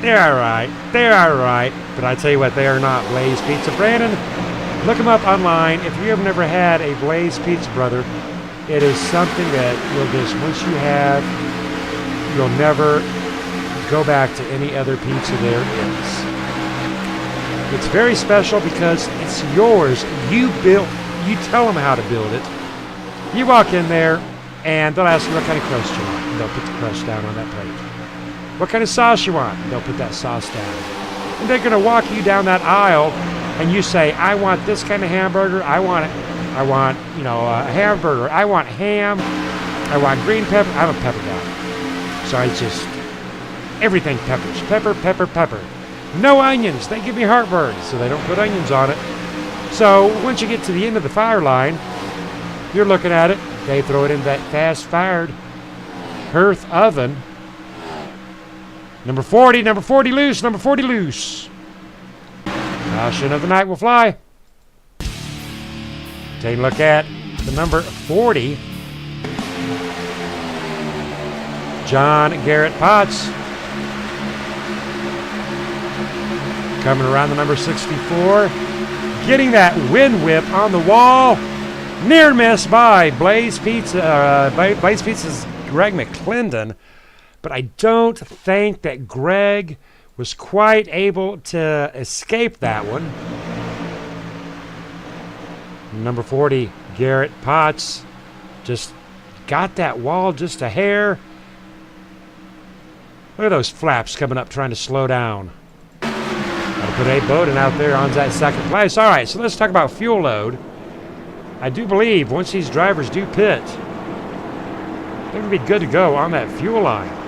they're all right. They're all right. But I tell you what, they are not Blaze Pizza. Brandon, look them up online. If you have never had a Blaze Pizza, brother, it is something that you'll just, once you have, you'll never go back to any other pizza there is. It's very special because it's yours. You tell them how to build it. You walk in there, and they'll ask you what kind of crust you want. And they'll put the crust down on that plate. What kind of sauce you want? And they'll put that sauce down. And they're going to walk you down that aisle, and you say, I want this kind of hamburger. I want a hamburger. I want ham. I want green pepper. I'm a pepper guy. So I just, everything peppers. Pepper, pepper, pepper. No onions. They give me heartburn, so they don't put onions on it. So once you get to the end of the fire line, you're looking at it. They throw it in that fast-fired hearth oven. Number 40 loose, number 40 loose. Caution of the night will fly. Take a look at the number 40. John Garrett Potts. Coming around the number 64. Getting that wind whip on the wall. Near miss by Blaze Pizza. Blaze Pizza's Greg McClendon. But I don't think that Greg was quite able to escape that one. Number 40, Garrett Potts, just got that wall just a hair. Look at those flaps coming up trying to slow down. Got to put Abe Bowden out there on that second place. All right, so let's talk about fuel load. I do believe once these drivers do pit, they're going to be good to go on that fuel line.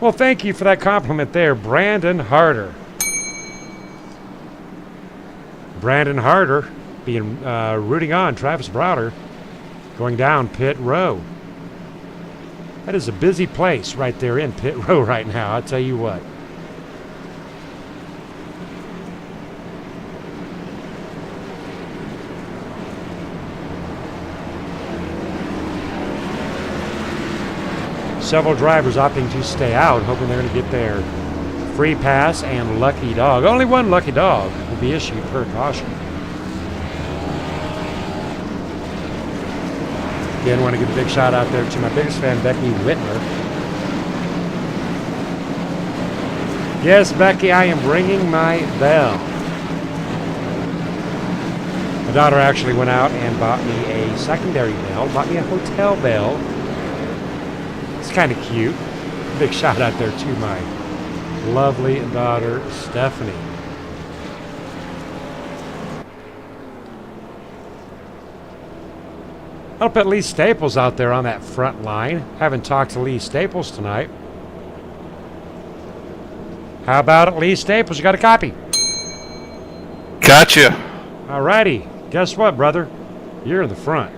Well, thank you for that compliment there, Brandon Harder. Brandon Harder being rooting on Travis Browder going down pit row. That is a busy place right there in pit row right now, I'll tell you what. Several drivers opting to stay out, hoping they're going to get their free pass and lucky dog. Only one lucky dog will be issued per caution. Again, want to give a big shout out there to my biggest fan, Becky Whitmer. Yes, Becky, I am ringing my bell. My daughter actually went out and bought me a secondary bell, bought me a hotel bell. It's kind of cute. Big shout out there to my lovely daughter, Stephanie. I'll put Lee Staples out there on that front line. Haven't talked to Lee Staples tonight. How about it, Lee Staples? You got a copy? Gotcha. Alrighty. Guess what, brother? You're in the front.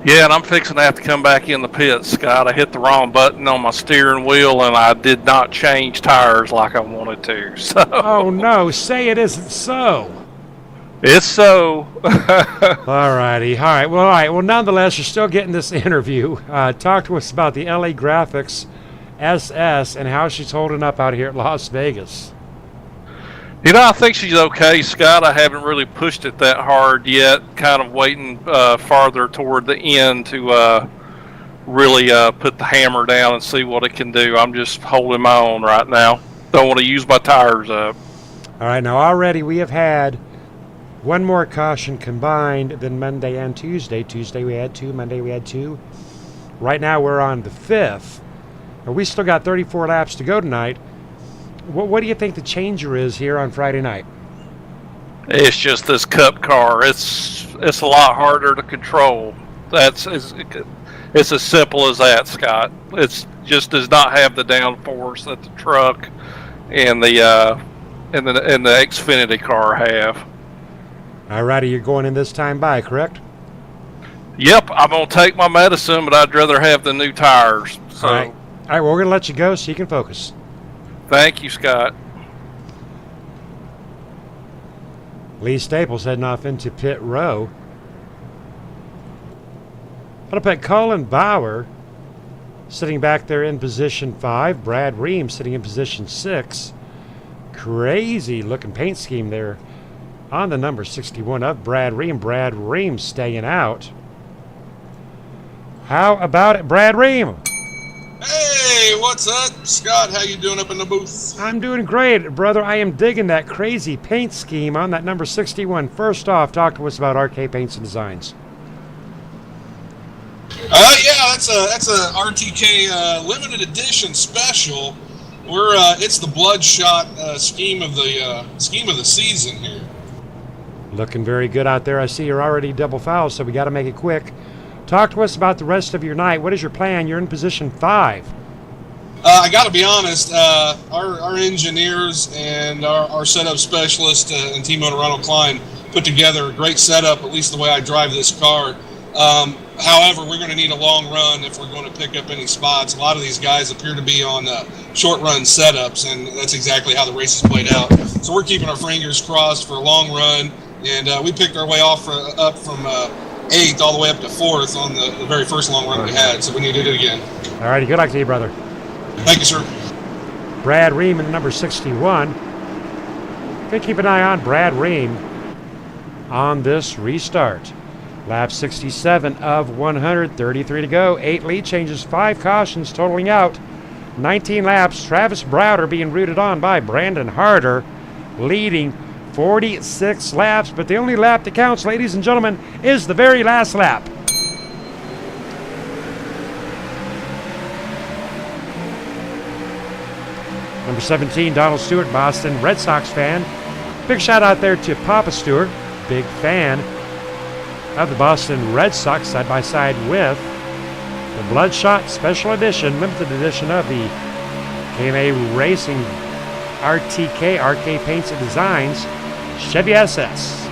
Yeah, and I'm fixing to have to come back in the pit, Scott. I hit the wrong button on my steering wheel, and I did not change tires like I wanted to. So. Oh, no. Say it isn't so. It's so. Alrighty. All right. Well, nonetheless, you're still getting this interview. Talk to us about the LA Graphics SS and how she's holding up out here at Las Vegas. You know, I think she's okay, Scott. I haven't really pushed it that hard yet. Kind of waiting farther toward the end to really put the hammer down and see what it can do. I'm just holding my own right now. Don't want to use my tires up. All right. Now, already we have had one more caution combined than Monday and Tuesday. Tuesday we had 2. Monday we had 2. Right now we're on the 5th. And we still got 34 laps to go tonight. What do you think the changer is here on Friday night? It's just this Cup car. It's a lot harder to control. It's as simple as that, Scott. It's just does not have the downforce that the truck and the Xfinity car have. Alrighty, you're going in this time by, correct? Yep, I'm gonna take my medicine, but I'd rather have the new tires. So, All right, well, we're gonna let you go so you can focus. Thank you, Scott. Lee Staples heading off into pit row. I'll put Colin Bauer sitting back there in position 5. Brad Ream sitting in position 6. Crazy looking paint scheme there on the number 61 of Brad Ream. Brad Ream staying out. How about it, Brad Ream? Hey, what's up, Scott? How you doing up in the booth? I'm doing great, brother. I am digging that crazy paint scheme on that number 61. First off, talk to us about RK Paints and Designs. Yeah, that's a RTK limited edition special. It's the Bloodshot scheme of the season here. Looking very good out there. I see you're already double foul, so we got to make it quick. Talk to us about the rest of your night. What is your plan? You're in position 5. I got to be honest. Our engineers and our setup specialist and team owner Ronald Klein put together a great setup, at least the way I drive this car. However, we're going to need a long run if we're going to pick up any spots. A lot of these guys appear to be on short run setups, and that's exactly how the race has played out. So we're keeping our fingers crossed for a long run, and we picked our way up from 8th all the way up to 4th on the very first long run we had, so we need to do it again. All righty, good luck to you, brother. Thank you, sir. Brad Ream in number 61. Gonna keep an eye on Brad Ream on this restart. Lap 67 of 133 to go. 8 lead changes, 5 cautions, totaling out 19 laps. Travis Browder being rooted on by Brandon Harder, leading 46 laps. But the only lap that counts, ladies and gentlemen, is the very last lap. Number 17, Donald Stewart, Boston Red Sox fan. Big shout out there to Papa Stewart, big fan of the Boston Red Sox, side by side with the Bloodshot Special Edition, limited edition of the KMA Racing RTK, RK Paints and Designs, Chevy SS.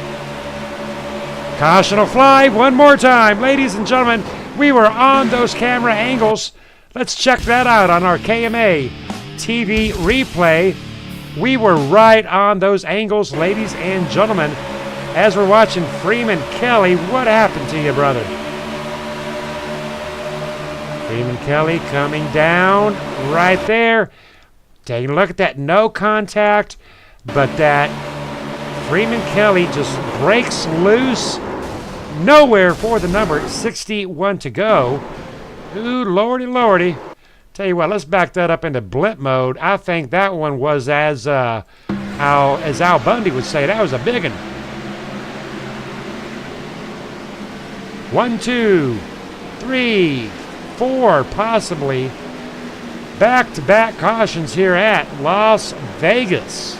Caution will fly one more time. Ladies and gentlemen, we were on those camera angles. Let's check that out on our KMA TV replay. We were right on those angles, ladies and gentlemen. As we're watching Freeman Kelly, what happened to you, brother? Freeman Kelly coming down right there. Taking a look at that no contact, but that Freeman Kelly just breaks loose. Nowhere for the number 61 to go. Ooh, lordy, lordy. Tell you what, let's back that up into blip mode. I think that one was as Al Bundy would say, that was a big one. 1, 2, 3, 4, possibly back-to-back cautions here at Las Vegas.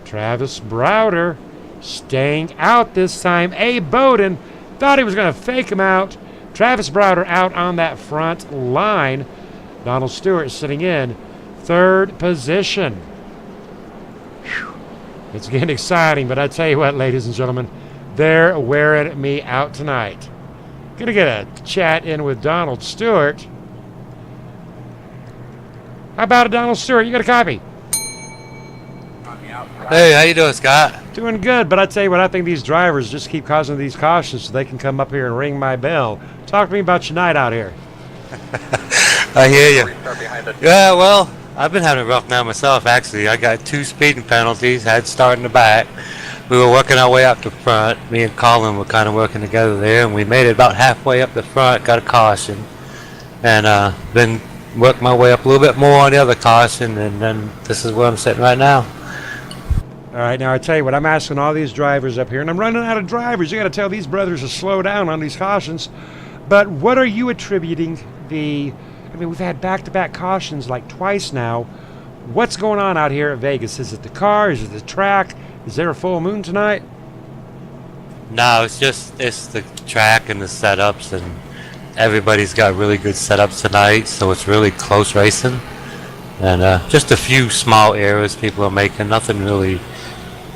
Travis Browder staying out this time. Abe Bowden thought he was going to fake him out. Travis Browder out on that front line. Donald Stewart sitting in third position. Whew. It's getting exciting, but I tell you what, ladies and gentlemen, they're wearing me out tonight. Gonna get a chat in with Donald Stewart. How about it, Donald Stewart? You got a copy? Hey, how you doing, Scott? Doing good, but I tell you what, I think these drivers just keep causing these cautions so they can come up here and ring my bell. Talk to me about your night out here. I hear you. Yeah, well, I've been having a rough night myself, actually. I got 2 speeding penalties, had to start in the back. We were working our way up the front. Me and Colin were kind of working together there, and we made it about halfway up the front, got a caution. And then worked my way up a little bit more on the other caution, and then this is where I'm sitting right now. All right, now I tell you what, I'm asking all these drivers up here, and I'm running out of drivers. You got to tell these brothers to slow down on these cautions. But what are you attributing I mean, we've had back-to-back cautions like twice now. What's going on out here at Vegas? Is it the car? Is it the track? Is there a full moon tonight? No, it's the track and the setups, and everybody's got really good setups tonight, so it's really close racing. And just a few small errors people are making, nothing really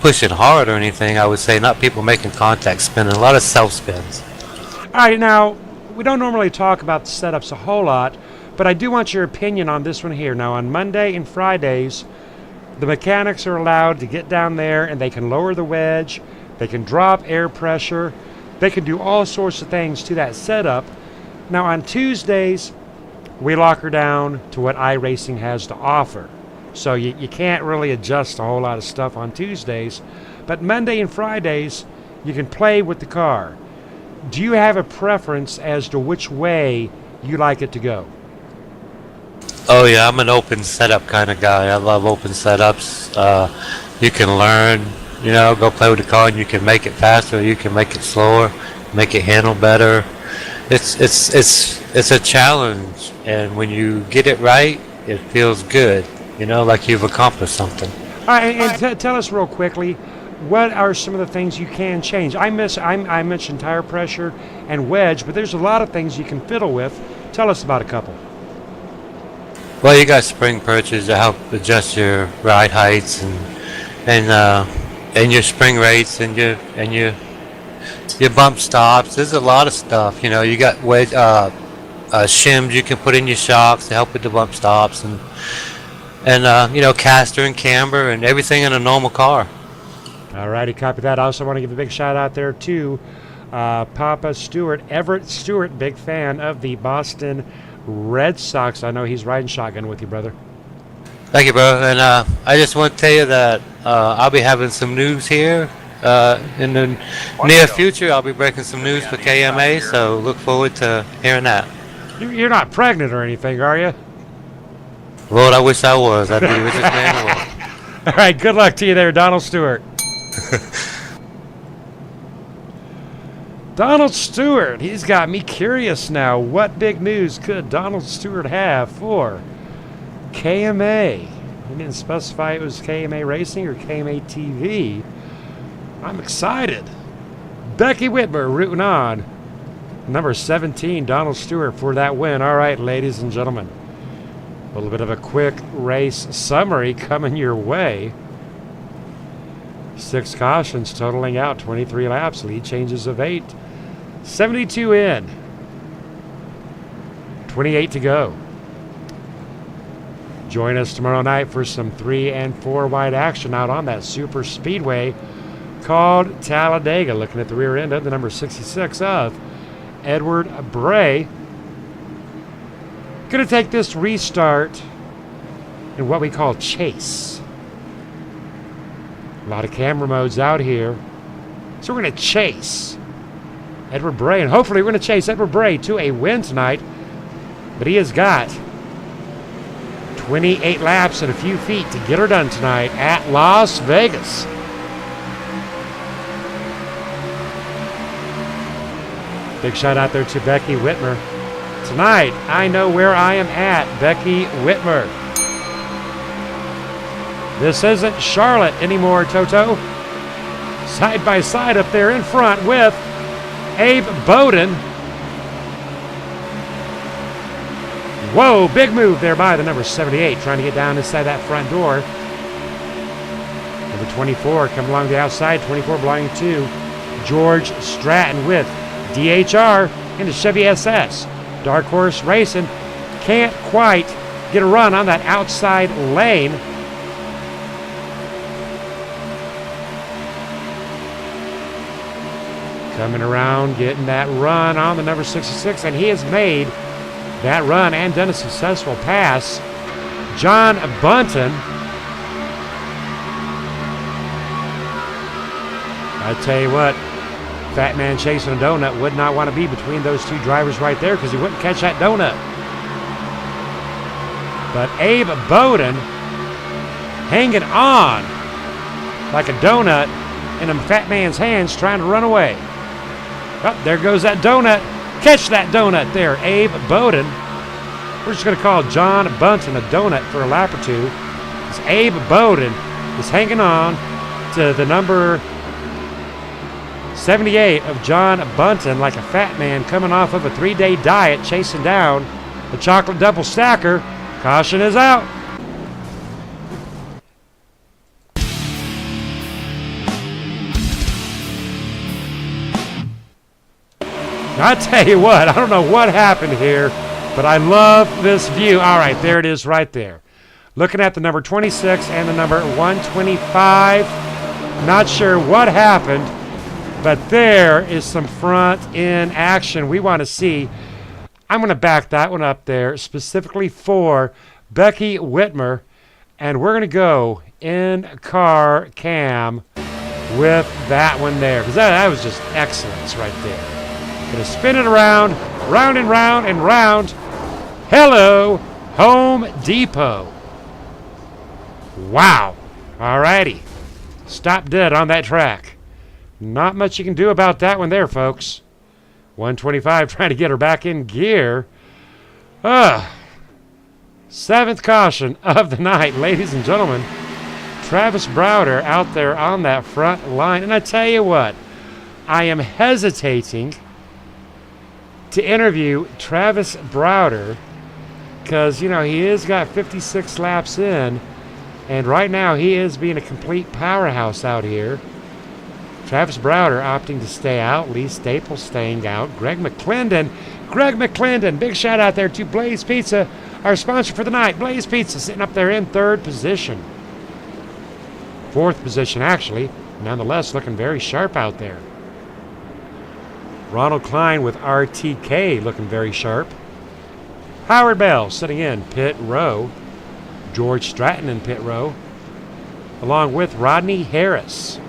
pushing hard or anything, I would say. Not people making contact spinning, a lot of self-spins. All right, now, we don't normally talk about the setups a whole lot, but I do want your opinion on this one here. Now, on Monday and Fridays, the mechanics are allowed to get down there and they can lower the wedge, they can drop air pressure, they can do all sorts of things to that setup. Now, on Tuesdays, we lock her down to what iRacing has to offer. So you can't really adjust a whole lot of stuff on Tuesdays. But Monday and Fridays, you can play with the car. Do you have a preference as to which way you like it to go? Oh yeah, I'm an open setup kind of guy. I love open setups. You can learn, go play with the car, and you can make it faster, you can make it slower, make it handle better. It's a challenge, and when you get it right, it feels good. Like you've accomplished something. All right, and tell us real quickly, what are some of the things you can change? I mentioned tire pressure and wedge, but there's a lot of things you can fiddle with. Tell us about a couple. Well, you got spring perches to help adjust your ride heights and your spring rates and your bump stops. There's a lot of stuff. You know, you got wedge shims you can put in your shocks to help with the bump stops and you know, caster and camber and everything in a normal car. Alrighty, copy that. I also want to give a big shout out there to Papa Stewart, Everett Stewart, big fan of the Boston Red Sox. I know he's riding shotgun with you, brother. Thank you, bro. And I just want to tell you that I'll be having some news here in the near future. I'll be breaking some news for KMA, so look forward to hearing that. You're not pregnant or anything, are you? Lord, I wish I was. I'd be the richest man in the world. All right, good luck to you there, Donald Stewart. Donald Stewart, he's got me curious now. What big news could Donald Stewart have for KMA? He didn't specify it was KMA Racing or KMA TV. I'm excited. Becky Whitmer rooting on. Number 17, Donald Stewart, for that win. All right, ladies and gentlemen. A little bit of a quick race summary coming your way. 6 cautions totaling out 23 laps. Lead changes of 8. 72 in. 28 to go. Join us tomorrow night for some 3 and 4 wide action out on that super speedway called Talladega. Looking at the rear end of the number 66 of Edward Bray. Going to take this restart in what we call chase. A lot of camera modes out here. So we're going to chase Edward Bray, and hopefully we're going to chase Edward Bray to a win tonight. But he has got 28 laps and a few feet to get her done tonight at Las Vegas. Big shout out there to Becky Whitmer. Tonight, I know where I am at, Becky Whitmer. This isn't Charlotte anymore, Toto. Side by side up there in front with Abe Bowden. Whoa, big move there by the number 78, trying to get down inside that front door. Number 24 coming along the outside, 24 belonging to George Stratton with DHR into Chevy SS. Dark Horse Racing can't quite get a run on that outside lane. Coming around, getting that run on the number 66, and he has made that run and done a successful pass. John Bunton. I tell you what, Fat Man chasing a donut would not want to be between those two drivers right there because he wouldn't catch that donut. But Abe Bowden hanging on like a donut in a Fat Man's hands trying to run away. Oh, there goes that donut. Catch that donut there, Abe Bowden. We're just going to call John Bunton a donut for a lap or two. As Abe Bowden is hanging on to the number 78 of John Bunton like a fat man coming off of a 3-day diet chasing down the chocolate double stacker. Caution is out. I tell you what, I don't know what happened here, but I love this view. All right, there it is right there. Looking at the number 26 and the number 125. Not sure what happened, but there is some front end action we want to see. I'm going to back that one up there specifically for Becky Whitmer, and we're going to go in car cam with that one there because that was just excellence right there. Going to spin it around, round and round and round. Hello, Home Depot. Wow. All righty. Stop dead on that track. Not much you can do about that one there, folks. 125 trying to get her back in gear. 7th caution of the night, ladies and gentlemen. Travis Browder out there on that front line. And I tell you what, I am hesitating to interview Travis Browder because, you know, he has got 56 laps in, and right now he is being a complete powerhouse out here. Travis Browder opting to stay out. Lee Staples staying out. Greg McClendon, big shout out there to Blaze Pizza, our sponsor for the night. Blaze Pizza sitting up there in third position. Fourth position, actually. Nonetheless, looking very sharp out there. Ronald Klein with RTK looking very sharp. Howard Bell sitting in pit row. George Stratton in pit row, along with Rodney Harris.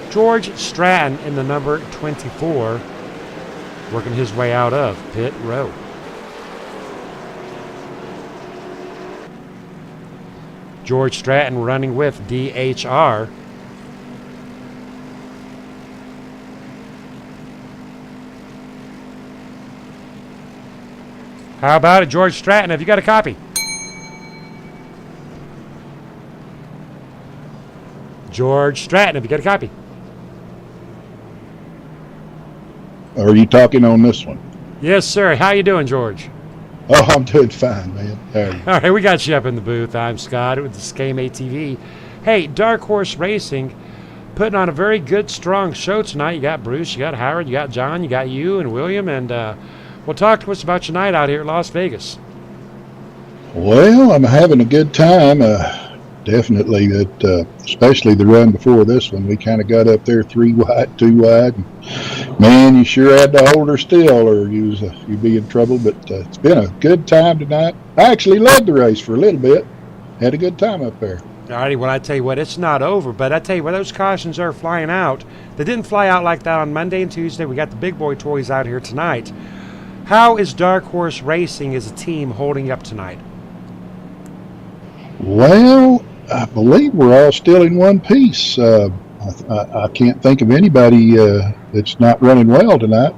George Stratton in the number 24, working his way out of pit row. George Stratton running with DHR. How about it, George Stratton? Have you got a copy? George Stratton, have you got a copy? Are you talking on this one? Yes, sir. How you doing, George? Oh, I'm doing fine, man. How are you? All right, we got you up in the booth. I'm Scott with the Scame ATV. Hey, Dark Horse Racing putting on a very good, strong show tonight. You got Bruce, you got Howard, you got John, you got you and William, and well, talk to us about your night out here at Las Vegas. Well, I'm having a good time. Definitely, especially the run before this one, we kind of got up there 3 wide, 2 wide. And, man, you sure had to hold her still, or you'd be in trouble. But it's been a good time tonight. I actually led the race for a little bit. Had a good time up there. All righty, well, I tell you what, it's not over, but I tell you what, those cautions are flying out. They didn't fly out like that on Monday and Tuesday. We got the big boy toys out here tonight. How is Dark Horse Racing as a team holding up tonight? Well, I believe we're all still in one piece. I can't think of anybody that's not running well tonight.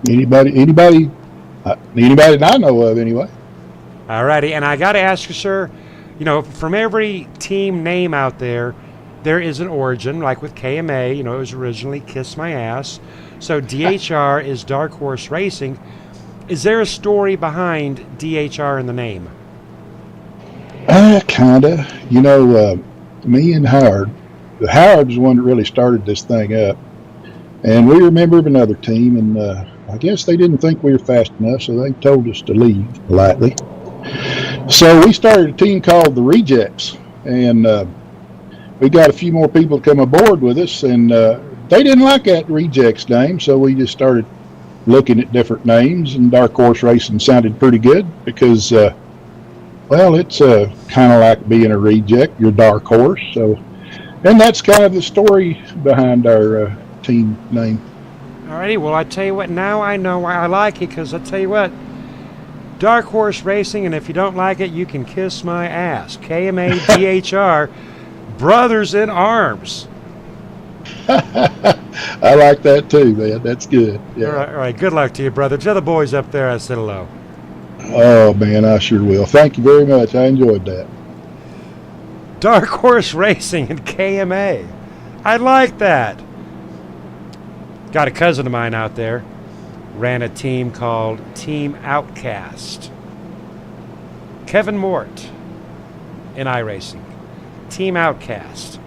Anybody that I know of, anyway. All righty, and I got to ask you, sir, you know, from every team name out there, there is an origin, like with KMA, you know, it was originally Kiss My Ass. So DHR is Dark Horse Racing. Is there a story behind DHR in the name? Kinda. You know, me and Howard was the one that really started this thing up. And we were a member of another team, and I guess they didn't think we were fast enough, so they told us to leave politely. So we started a team called the Rejects, and we got a few more people to come aboard with us, and they didn't like that Rejects name, so we just started looking at different names, and Dark Horse Racing sounded pretty good because, well, it's kind of like being a reject, you're Dark Horse, so, and that's kind of the story behind our team name. Alrighty, well, I tell you what, now I know why I like it, because I tell you what, Dark Horse Racing, and if you don't like it, you can kiss my ass. KMA DHR, brothers in arms. I like that too, man. That's good. Yeah. All right, good luck to you, brother. Tell the boys up there I said hello. Oh, man, I sure will. Thank you very much. I enjoyed that. Dark Horse Racing and KMA. I like that. Got a cousin of mine out there. Ran a team called Team Outcast. Kevin Mort in iRacing. Team Outcast.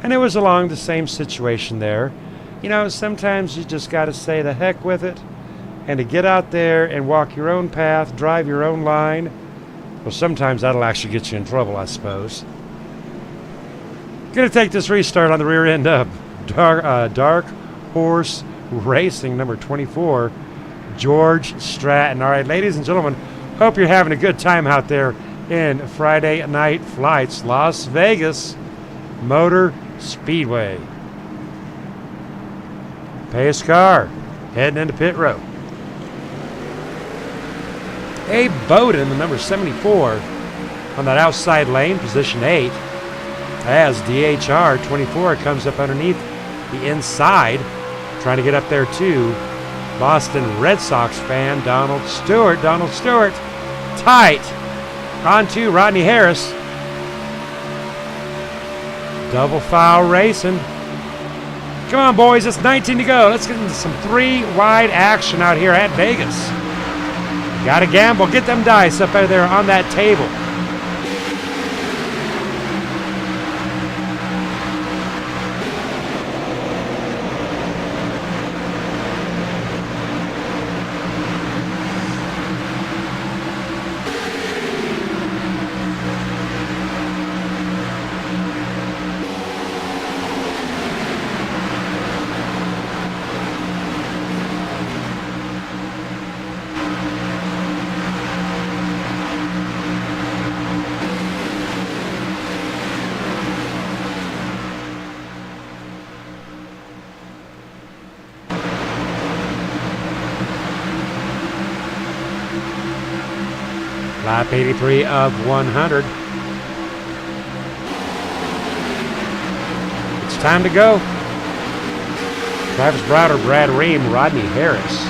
And it was along the same situation there. You know, sometimes you just got to say the heck with it and to get out there and walk your own path, drive your own line. Well, sometimes that'll actually get you in trouble, I suppose. Gonna take this restart on the rear end of Dark Horse Racing, number 24, George Stratton. All right, ladies and gentlemen, hope you're having a good time out there in Friday Night Flights, Las Vegas Motor Speedway. Pace car heading into pit row. Abe Bowden, the number 74, on that outside lane, position 8, as DHR 24 comes up underneath the inside, trying to get up there too. Boston Red Sox fan Donald Stewart. Donald Stewart, tight. On to Rodney Harris. Double file racing. Come on, boys. It's 19 to go. Let's get into some 3-wide action out here at Vegas. Gotta gamble. Get them dice up out there on that table. Lap 83 of 100. It's time to go. Travis Browder, Brad Ream, Rodney Harris.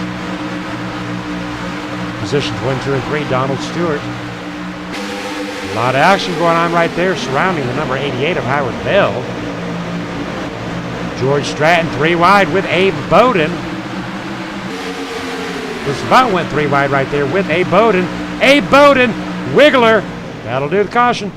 Positions 1, 2, and 3, Donald Stewart. A lot of action going on right there surrounding the number 88 of Howard Bell. George Stratton 3 wide with Abe Bowden. Just about went 3 wide right there with Abe Bowden. Abe Bowden, Wiggler. That'll do the caution.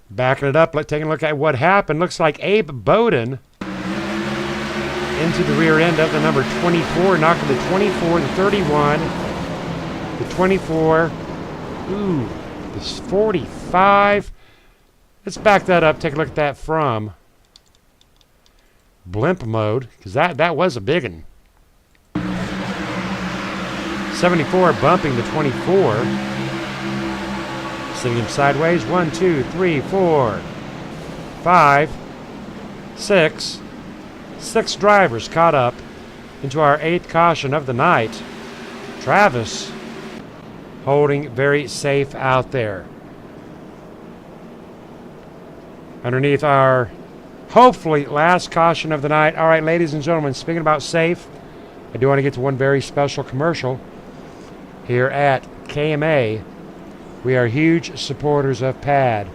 Backing it up, taking a look at what happened. Looks like Abe Bowden into the rear end of the number 24, knocking the 24, the 31, the 24, this 45. Let's back that up, take a look at that from blimp mode, because that was a big one. 74 bumping the 24. Sitting him sideways. 1, 2, 3, 4, 5, 6. 6 drivers caught up into our 8th caution of the night. Travis holding very safe out there. Underneath our, hopefully, last caution of the night. All right, ladies and gentlemen, speaking about safe, I do want to get to one very special commercial here at KMA. We are huge supporters of PAD,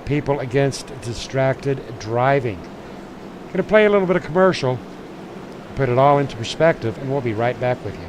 People Against Distracted Driving. Going to play a little bit of commercial, put it all into perspective, and we'll be right back with you.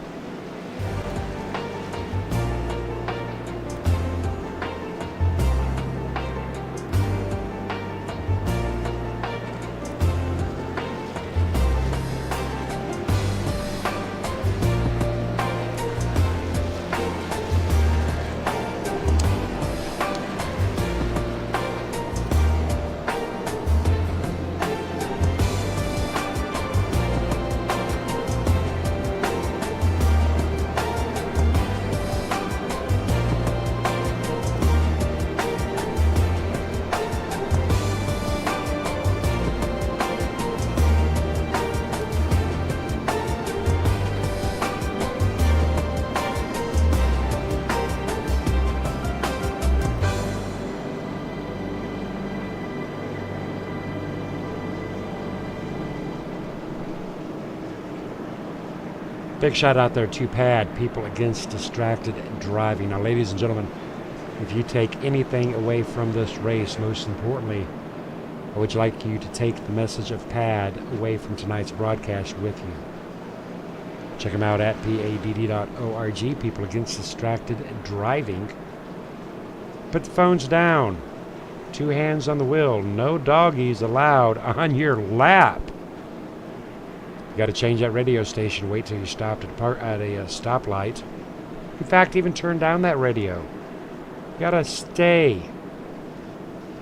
Big shout out there to PAD, People Against Distracted Driving. Now, ladies and gentlemen, if you take anything away from this race, most importantly, I would like you to take the message of PAD away from tonight's broadcast with you. Check them out at padd.org, People Against Distracted Driving. Put the phones down. 2 hands on the wheel. No doggies allowed on your lap. You got to change that radio station. Wait till you stopped at a stoplight. In fact, even turn down that radio. You got to stay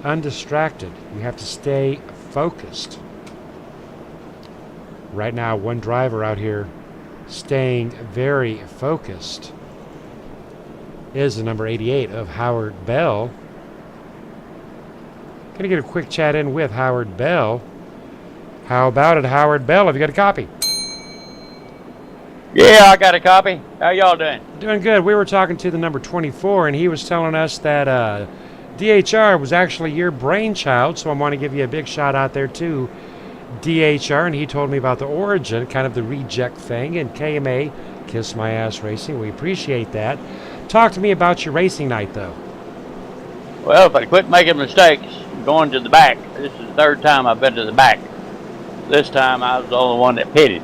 undistracted. You have to stay focused. Right now, one driver out here staying very focused is the number 88 of Howard Bell. Gonna get a quick chat in with Howard Bell. How about it, Howard Bell? Have you got a copy? Yeah, I got a copy. How y'all doing? Doing good. We were talking to the number 24, and he was telling us that DHR was actually your brainchild, so I want to give you a big shout out there, too. DHR, and he told me about the origin, kind of the reject thing, and KMA, Kiss My Ass Racing. We appreciate that. Talk to me about your racing night, though. Well, if I quit making mistakes, going to the back. This is the third time I've been to the back. This time I was the only one that pitted.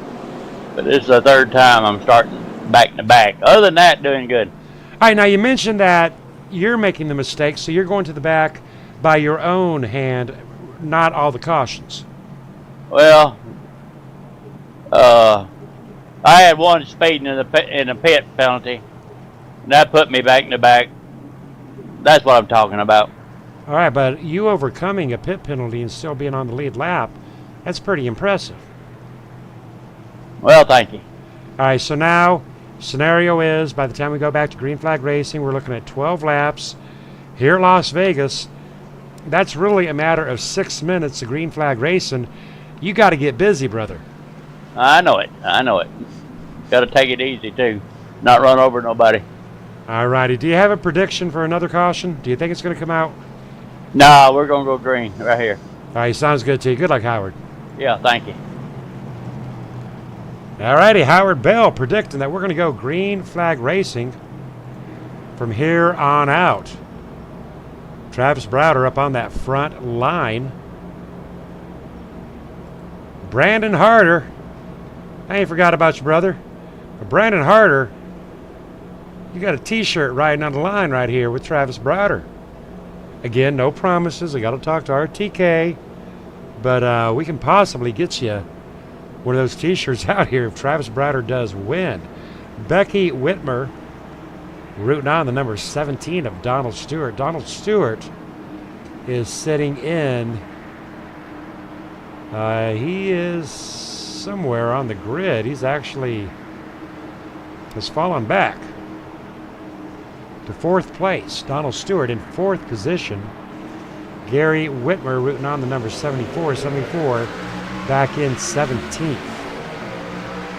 But this is the third time I'm starting back to back. Other than that, doing good. All right, now you mentioned that you're making the mistake, so you're going to the back by your own hand, not all the cautions. Well, I had one speeding in the pit penalty, and that put me back in the back. That's what I'm talking about. All right, but you overcoming a pit penalty and still being on the lead lap, that's pretty impressive. Well, thank you. All right, so now scenario is by the time we go back to Green Flag Racing, we're looking at 12 laps here at Las Vegas. That's really a matter of 6 minutes of Green Flag Racing. You got to get busy, brother. I know it. Got to take it easy, too. Not run over nobody. All righty. Do you have a prediction for another caution? Do you think it's going to come out? No, we're going to go green right here. All right, sounds good to you. Good luck, Howard. Yeah, thank you. All righty, Howard Bell predicting that we're going to go Green Flag Racing from here on out. Travis Browder up on that front line. Brandon Harder. I ain't forgot about you, brother. But Brandon Harder, you got a t-shirt riding on the line right here with Travis Browder. Again, no promises. I got to talk to RTK. But we can possibly get you one of those t-shirts out here if Travis Browder does win. Becky Whitmer rooting on the number 17 of Donald Stewart. Donald Stewart is sitting in. He is somewhere on the grid. He's actually has fallen back to 4th place. Donald Stewart in 4th position. Gary Whitmer rooting on the number 74 back in 17th.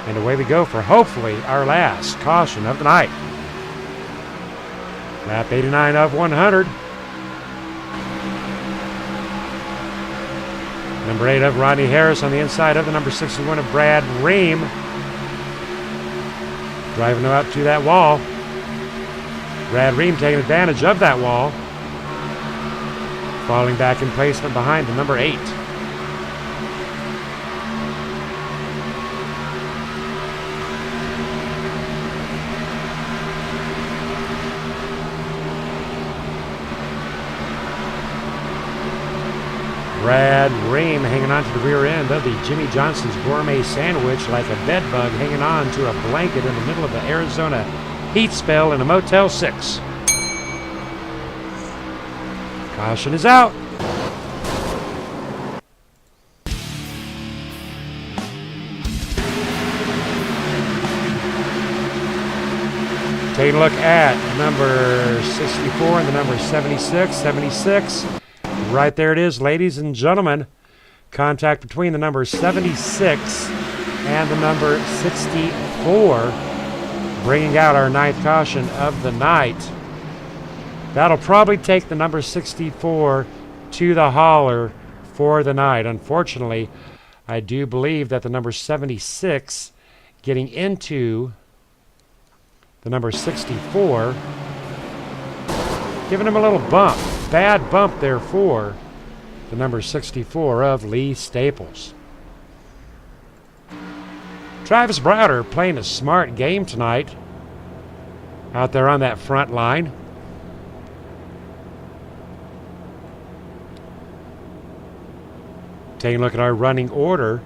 And away we go for hopefully our last caution of the night. Lap 89 of 100. Number 8 of Rodney Harris on the inside of the number 61 of Brad Ream. Driving up to that wall. Brad Ream taking advantage of that wall. Falling back in placement behind the number 8. Brad Ream hanging on to the rear end of the Jimmy Johnson's Gourmet Sandwich like a bed bug hanging on to a blanket in the middle of the Arizona heat spell in a Motel 6. Caution is out. Take a look at number 64 and the number 76. 76. Right there it is, ladies and gentlemen. Contact between the number 76 and the number 64. Bringing out our 9th caution of the night. That'll probably take the number 64 to the hauler for the night. Unfortunately, I do believe that the number 76 getting into the number 64, giving him a little bump. Bad bump there for the number 64 of Lee Staples. Travis Browder playing a smart game tonight out there on that front line. Taking a look at our running order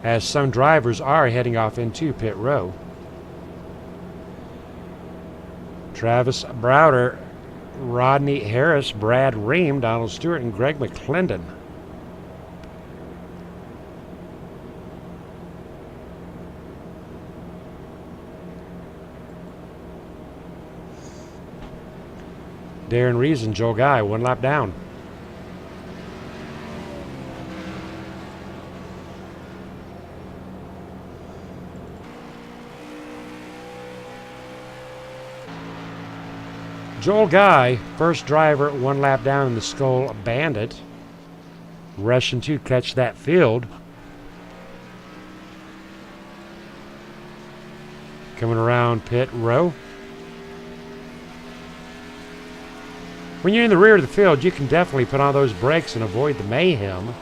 as some drivers are heading off into pit row. Travis Browder, Rodney Harris, Brad Ream, Donald Stewart, and Greg McClendon. Darren Reeves and Joel Guy, 1 lap down. Joel Guy, first driver, 1 lap down in the Skull Bandit. rushing to catch that field. Coming around pit row. When you're in the rear of the field, you can definitely put on those brakes and avoid the mayhem.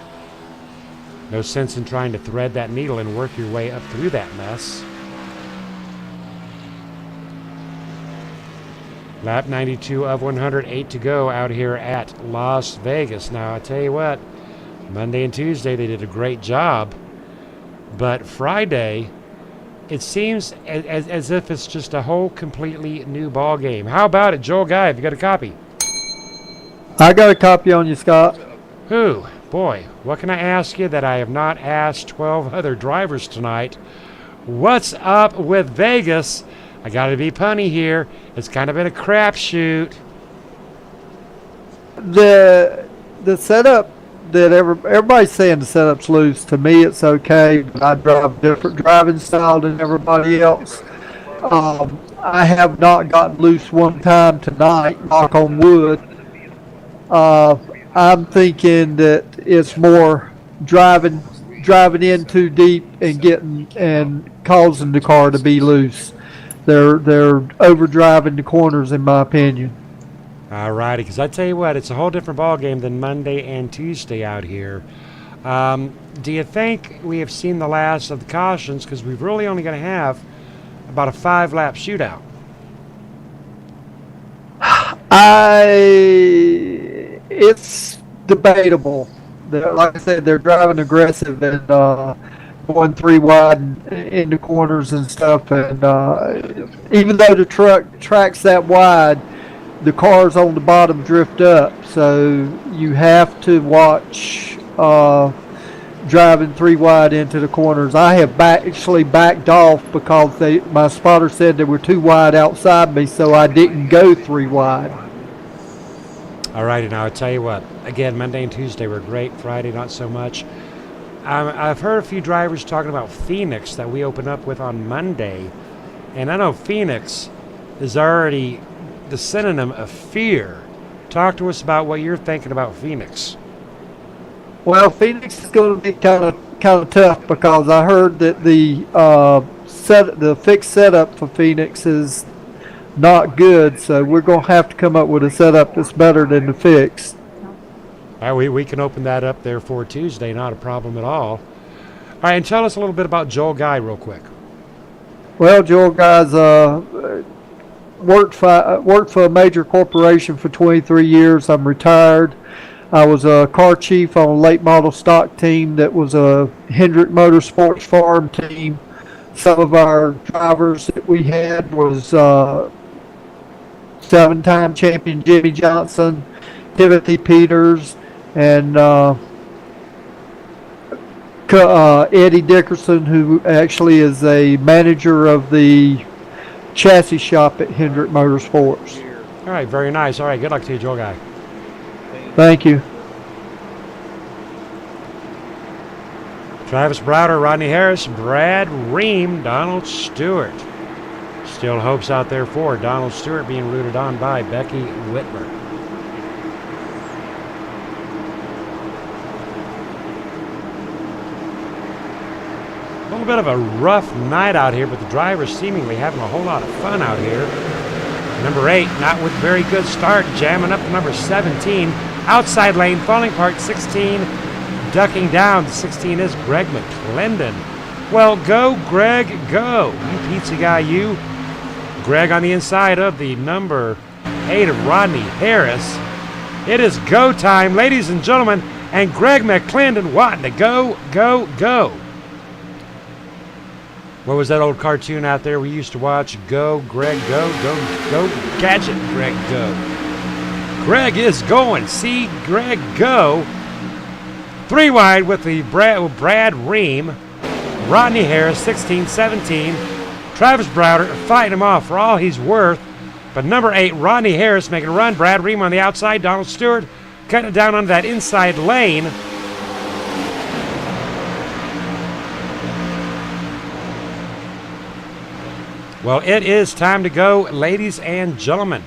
No sense in trying to thread that needle and work your way up through that mess. Lap 92 of 108 to go out here at Las Vegas. Now, I tell you what, Monday and Tuesday they did a great job, but Friday, it seems as if it's just a whole completely new ball game. How about it, Joel Guy? Have you got a copy? I got a copy on you, Scott. Who? Boy, what can I ask you that I have not asked 12 other drivers tonight? What's up with Vegas? I got to be punny here. It's kind of been a crapshoot. The setup that everybody's saying the setup's loose. To me, it's okay. But I drive a different driving style than everybody else. I have not gotten loose one time tonight. Knock on wood. I'm thinking that it's more driving in too deep and causing the car to be loose. They're overdriving the corners, in my opinion. All righty, because I tell you what, it's a whole different ball game than Monday and Tuesday out here. Do you think we have seen the last of the cautions? Because we're really only going to have about a 5-lap shootout. It's debatable. Like I said, they're driving aggressive and going 3 wide in the corners and stuff. And even though the track's that wide, the cars on the bottom drift up. So you have to watch driving 3 wide into the corners. I have actually backed off because my spotter said they were 2 wide outside me, so I didn't go 3 wide. All righty, now I'll tell you what. Again, Monday and Tuesday were great. Friday, not so much. I've heard a few drivers talking about Phoenix that we open up with on Monday. And I know Phoenix is already the synonym of fear. Talk to us about what you're thinking about Phoenix. Well, Phoenix is going to be kind of tough because I heard that the fixed setup for Phoenix is not good, so we're going to have to come up with a setup that's better than the fixed. All right, we can open that up there for Tuesday, not a problem at all. All right, and tell us a little bit about Joel Guy real quick. Well, Joel Guy's worked for a major corporation for 23 years. I'm retired. I was a car chief on a late model stock team that was a Hendrick Motorsports farm team. Some of our drivers that we had was 7-time champion Jimmy Johnson, Timothy Peters, and Eddie Dickerson, who actually is a manager of the chassis shop at Hendrick Motorsports. All right, very nice. All right, good luck to you, Joel Guy. Thank you. Travis Browder, Rodney Harris, Brad Ream, Donald Stewart. Still hopes out there for Donald Stewart, being rooted on by Becky Whitmer. A little bit of a rough night out here, but the drivers seemingly having a whole lot of fun out here. Number 8, not with very good start, jamming up to number 17. Outside lane, falling apart, 16. Ducking down, 16 is Greg McClendon. Well, go, Greg, go. You pizza guy, you. Greg on the inside of the number 8 of Rodney Harris. It is go time, ladies and gentlemen, and Greg McClendon wanting to go, go, go. What was that old cartoon out there we used to watch? Go, Greg, go, go, go, gadget, Greg, go. Greg is going. See Greg go. 3 wide with the Brad Ream. Rodney Harris, 16, 17. Travis Browder fighting him off for all he's worth. But number 8, Rodney Harris making a run. Brad Ream on the outside. Donald Stewart cutting it down on that inside lane. Well, it is time to go, ladies and gentlemen.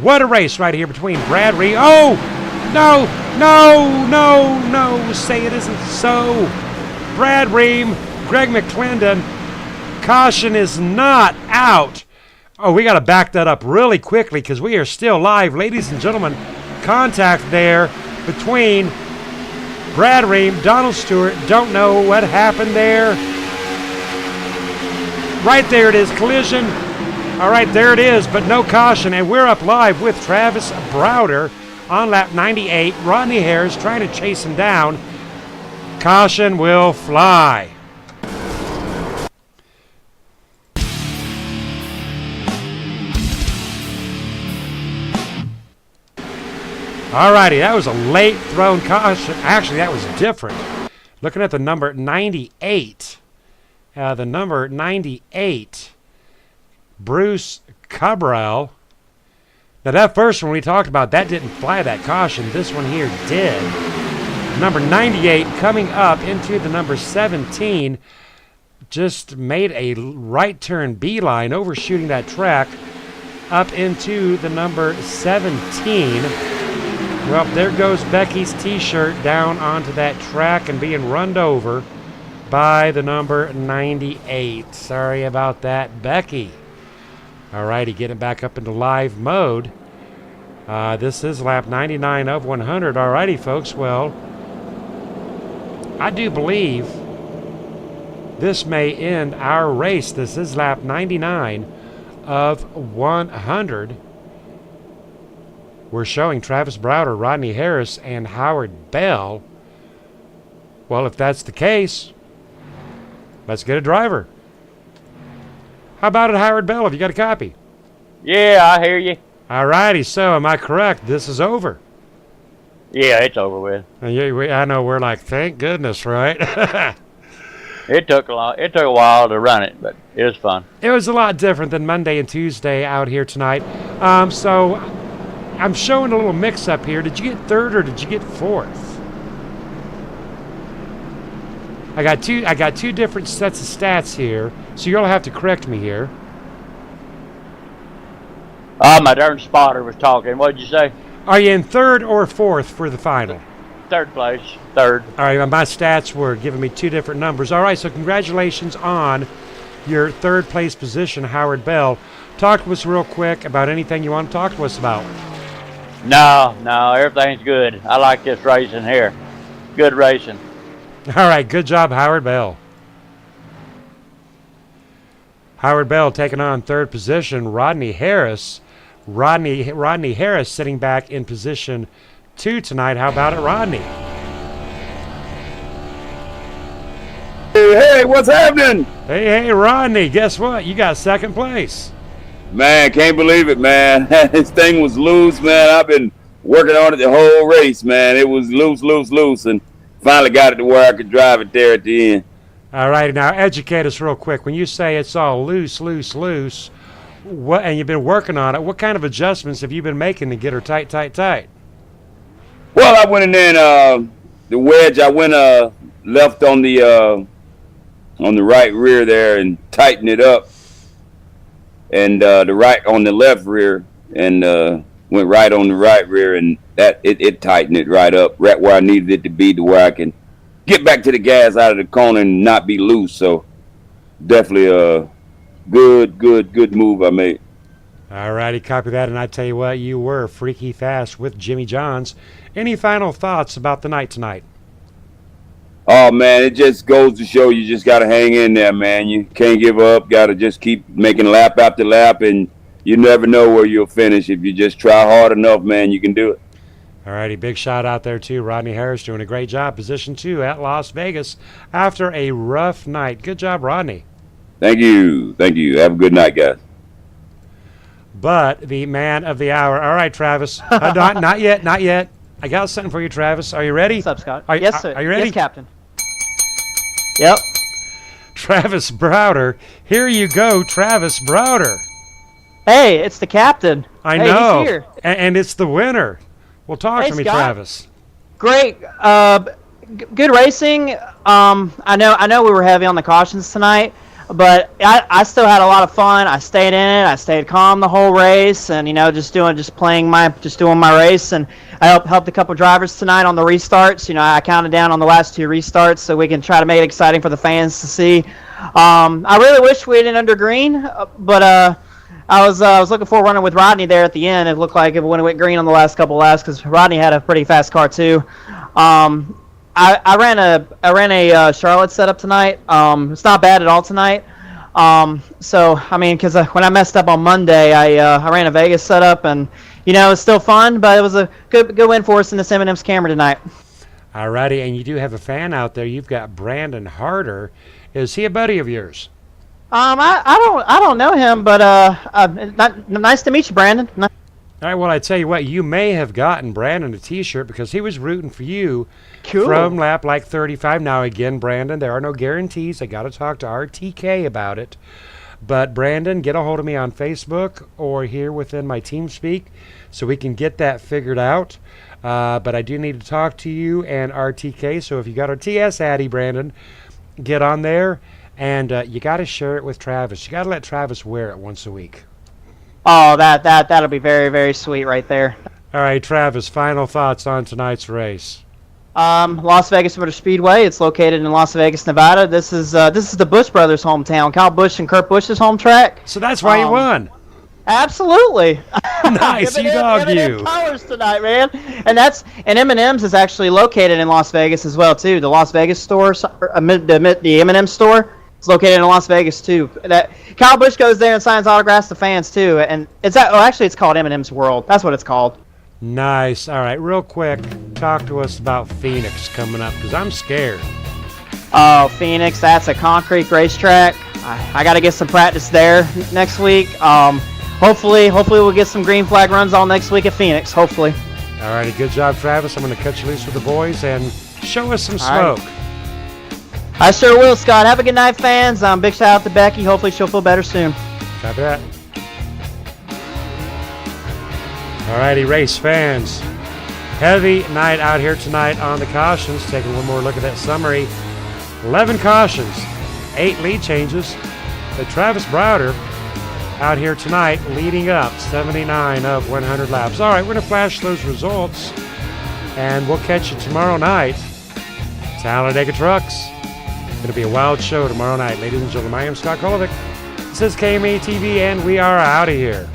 What a race right here between Brad Ream. Oh! No, no, no, no. Say it isn't so. Brad Ream, Greg McClendon. Caution is not out. Oh, we got to back that up really quickly because we are still live. Ladies and gentlemen, contact there between Brad Ream, Donald Stewart. Don't know what happened there. Right there it is, collision. All right, there it is, but no caution. And we're up live with Travis Browder on lap 98. Rodney Harris trying to chase him down. Caution will fly. Alrighty, that was a late thrown caution. Actually, that was different. Looking at the number 98. The number 98, Bruce Cabral. Now that first one we talked about, that didn't fly that caution. This one here did. Number 98 coming up into the number 17. Just made a right turn beeline, overshooting that track up into the number 17. Well, there goes Becky's t-shirt down onto that track and being run over by the number 98. Sorry about that, Becky. Alrighty, getting back up into live mode. This is lap 99 of 100. Alrighty, folks. Well, I do believe this may end our race. This is lap 99 of 100. We're showing Travis Browder, Rodney Harris, and Howard Bell. Well, if that's the case, let's get a driver. How about it, Howard Bell? Have you got a copy? Yeah, I hear you. All righty. So, am I correct? This is over. Yeah, it's over with. I know we're like, thank goodness, right? It took a while to run it, but it was fun. It was a lot different than Monday and Tuesday out here tonight. So I'm showing a little mix-up here. Did you get third or did you get fourth? I got two different sets of stats here, so you'll have to correct me here. My darn spotter was talking. What did you say? Are you in third or fourth for the final? Third place. Third. All right, my stats were giving me two different numbers. All right, so congratulations on your third place position, Howard Bell. Talk to us real quick about anything you want to talk to us about. No, everything's good. I like this racing here. Good racing. All right, good job, Howard Bell. Howard Bell taking on third position, Rodney Harris. Rodney Harris sitting back in position 2 tonight. How about it, Rodney? Hey, what's happening? Hey, Rodney, guess what? You got second place. Man, can't believe it, man. This thing was loose, man. I've been working on it the whole race, man. It was loose, and finally got it to where I could drive it there at the end. All right, now educate us real quick. When you say it's all loose, what, and you've been working on it, what kind of adjustments have you been making to get her tight? Well, I went in there and the wedge, I went left on the right rear there and tightened it up. And the right on the left rear and went right on the right rear, and that it tightened it right up, right where I needed it to be, to where I can get back to the gas out of the corner and not be loose. So definitely a good move I made. All righty, copy that. And I tell you what, you were freaky fast with Jimmy Johns. Any final thoughts about the night tonight? Oh, man, it just goes to show you just got to hang in there, man. You can't give up. Got to just keep making lap after lap, and you never know where you'll finish. If you just try hard enough, man, you can do it. All righty, big shout out there to Rodney Harris doing a great job. Position 2 at Las Vegas after a rough night. Good job, Rodney. Thank you. Have a good night, guys. But the man of the hour. All right, Travis. Not yet. I got something for you, Travis. Are you ready? What's up, Scott? Yes, sir. Are you ready? Yes, Captain. Yep. Travis Browder. Here you go, Travis Browder. Hey, it's the captain. I hey, know. He's here. And it's the winner. Well, talk to me, Scott. Travis. Great. Good racing. I know we were heavy on the cautions tonight, But I still had a lot of fun. I stayed in it. I stayed calm the whole race, and just doing my race. And I helped a couple drivers tonight on the restarts. I counted down on the last 2 restarts so we can try to make it exciting for the fans to see. I really wish we didn't under green, but I was looking forward to running with Rodney there at the end. It looked like it went green on the last couple laps because Rodney had a pretty fast car too. I ran a Charlotte setup tonight. It's not bad at all tonight. Because when I messed up on Monday, I ran a Vegas setup, and it's still fun, but it was a good win for us in this M&M's Camry tonight. Alrighty, and you do have a fan out there. You've got Brandon Harder. Is he a buddy of yours? I don't know him, but nice to meet you, Brandon. All right, well, I tell you what, you may have gotten Brandon a T-shirt because he was rooting for you from lap like 35. Now, again, Brandon, there are no guarantees. I got to talk to RTK about it. But, Brandon, get a hold of me on Facebook or here within my TeamSpeak so we can get that figured out. But I do need to talk to you and RTK. So if you got our TS Addy, Brandon, get on there. And you got to share it with Travis. You got to let Travis wear it once a week. Oh, that'll be very, very sweet right there. All right, Travis, final thoughts on tonight's race. Las Vegas Motor Speedway. It's located in Las Vegas, Nevada. This is the Busch brothers' hometown. Kyle Busch and Kurt Busch's home track. So that's why you won. Absolutely. Nice, you dogged you. Colors tonight, man. And M&M's is actually located in Las Vegas as well too. The Las Vegas store, the M&M store. It's located in Las Vegas too. That Kyle Busch goes there and signs autographs to fans too. And it's called M&M's World. That's what it's called. Nice. All right, real quick, talk to us about Phoenix coming up because I'm scared. Oh, Phoenix, that's a concrete racetrack. I got to get some practice there next week. Hopefully we'll get some green flag runs all next week at Phoenix. Hopefully. All righty, good job, Travis. I'm going to cut you loose with the boys and show us some smoke. Right. I sure will, Scott. Have a good night, fans. Big shout out to Becky. Hopefully she'll feel better soon. Copy that. Alrighty, race fans. Heavy night out here tonight on the cautions. Taking one more look at that summary. 11 cautions, 8 lead changes. But Travis Browder out here tonight leading up 79 of 100 laps. All right, we're going to flash those results. And we'll catch you tomorrow night. Talladega Trucks. Going to be a wild show tomorrow night. Ladies and gentlemen, I am Scott Kolovic. This is KMA TV, and we are out of here.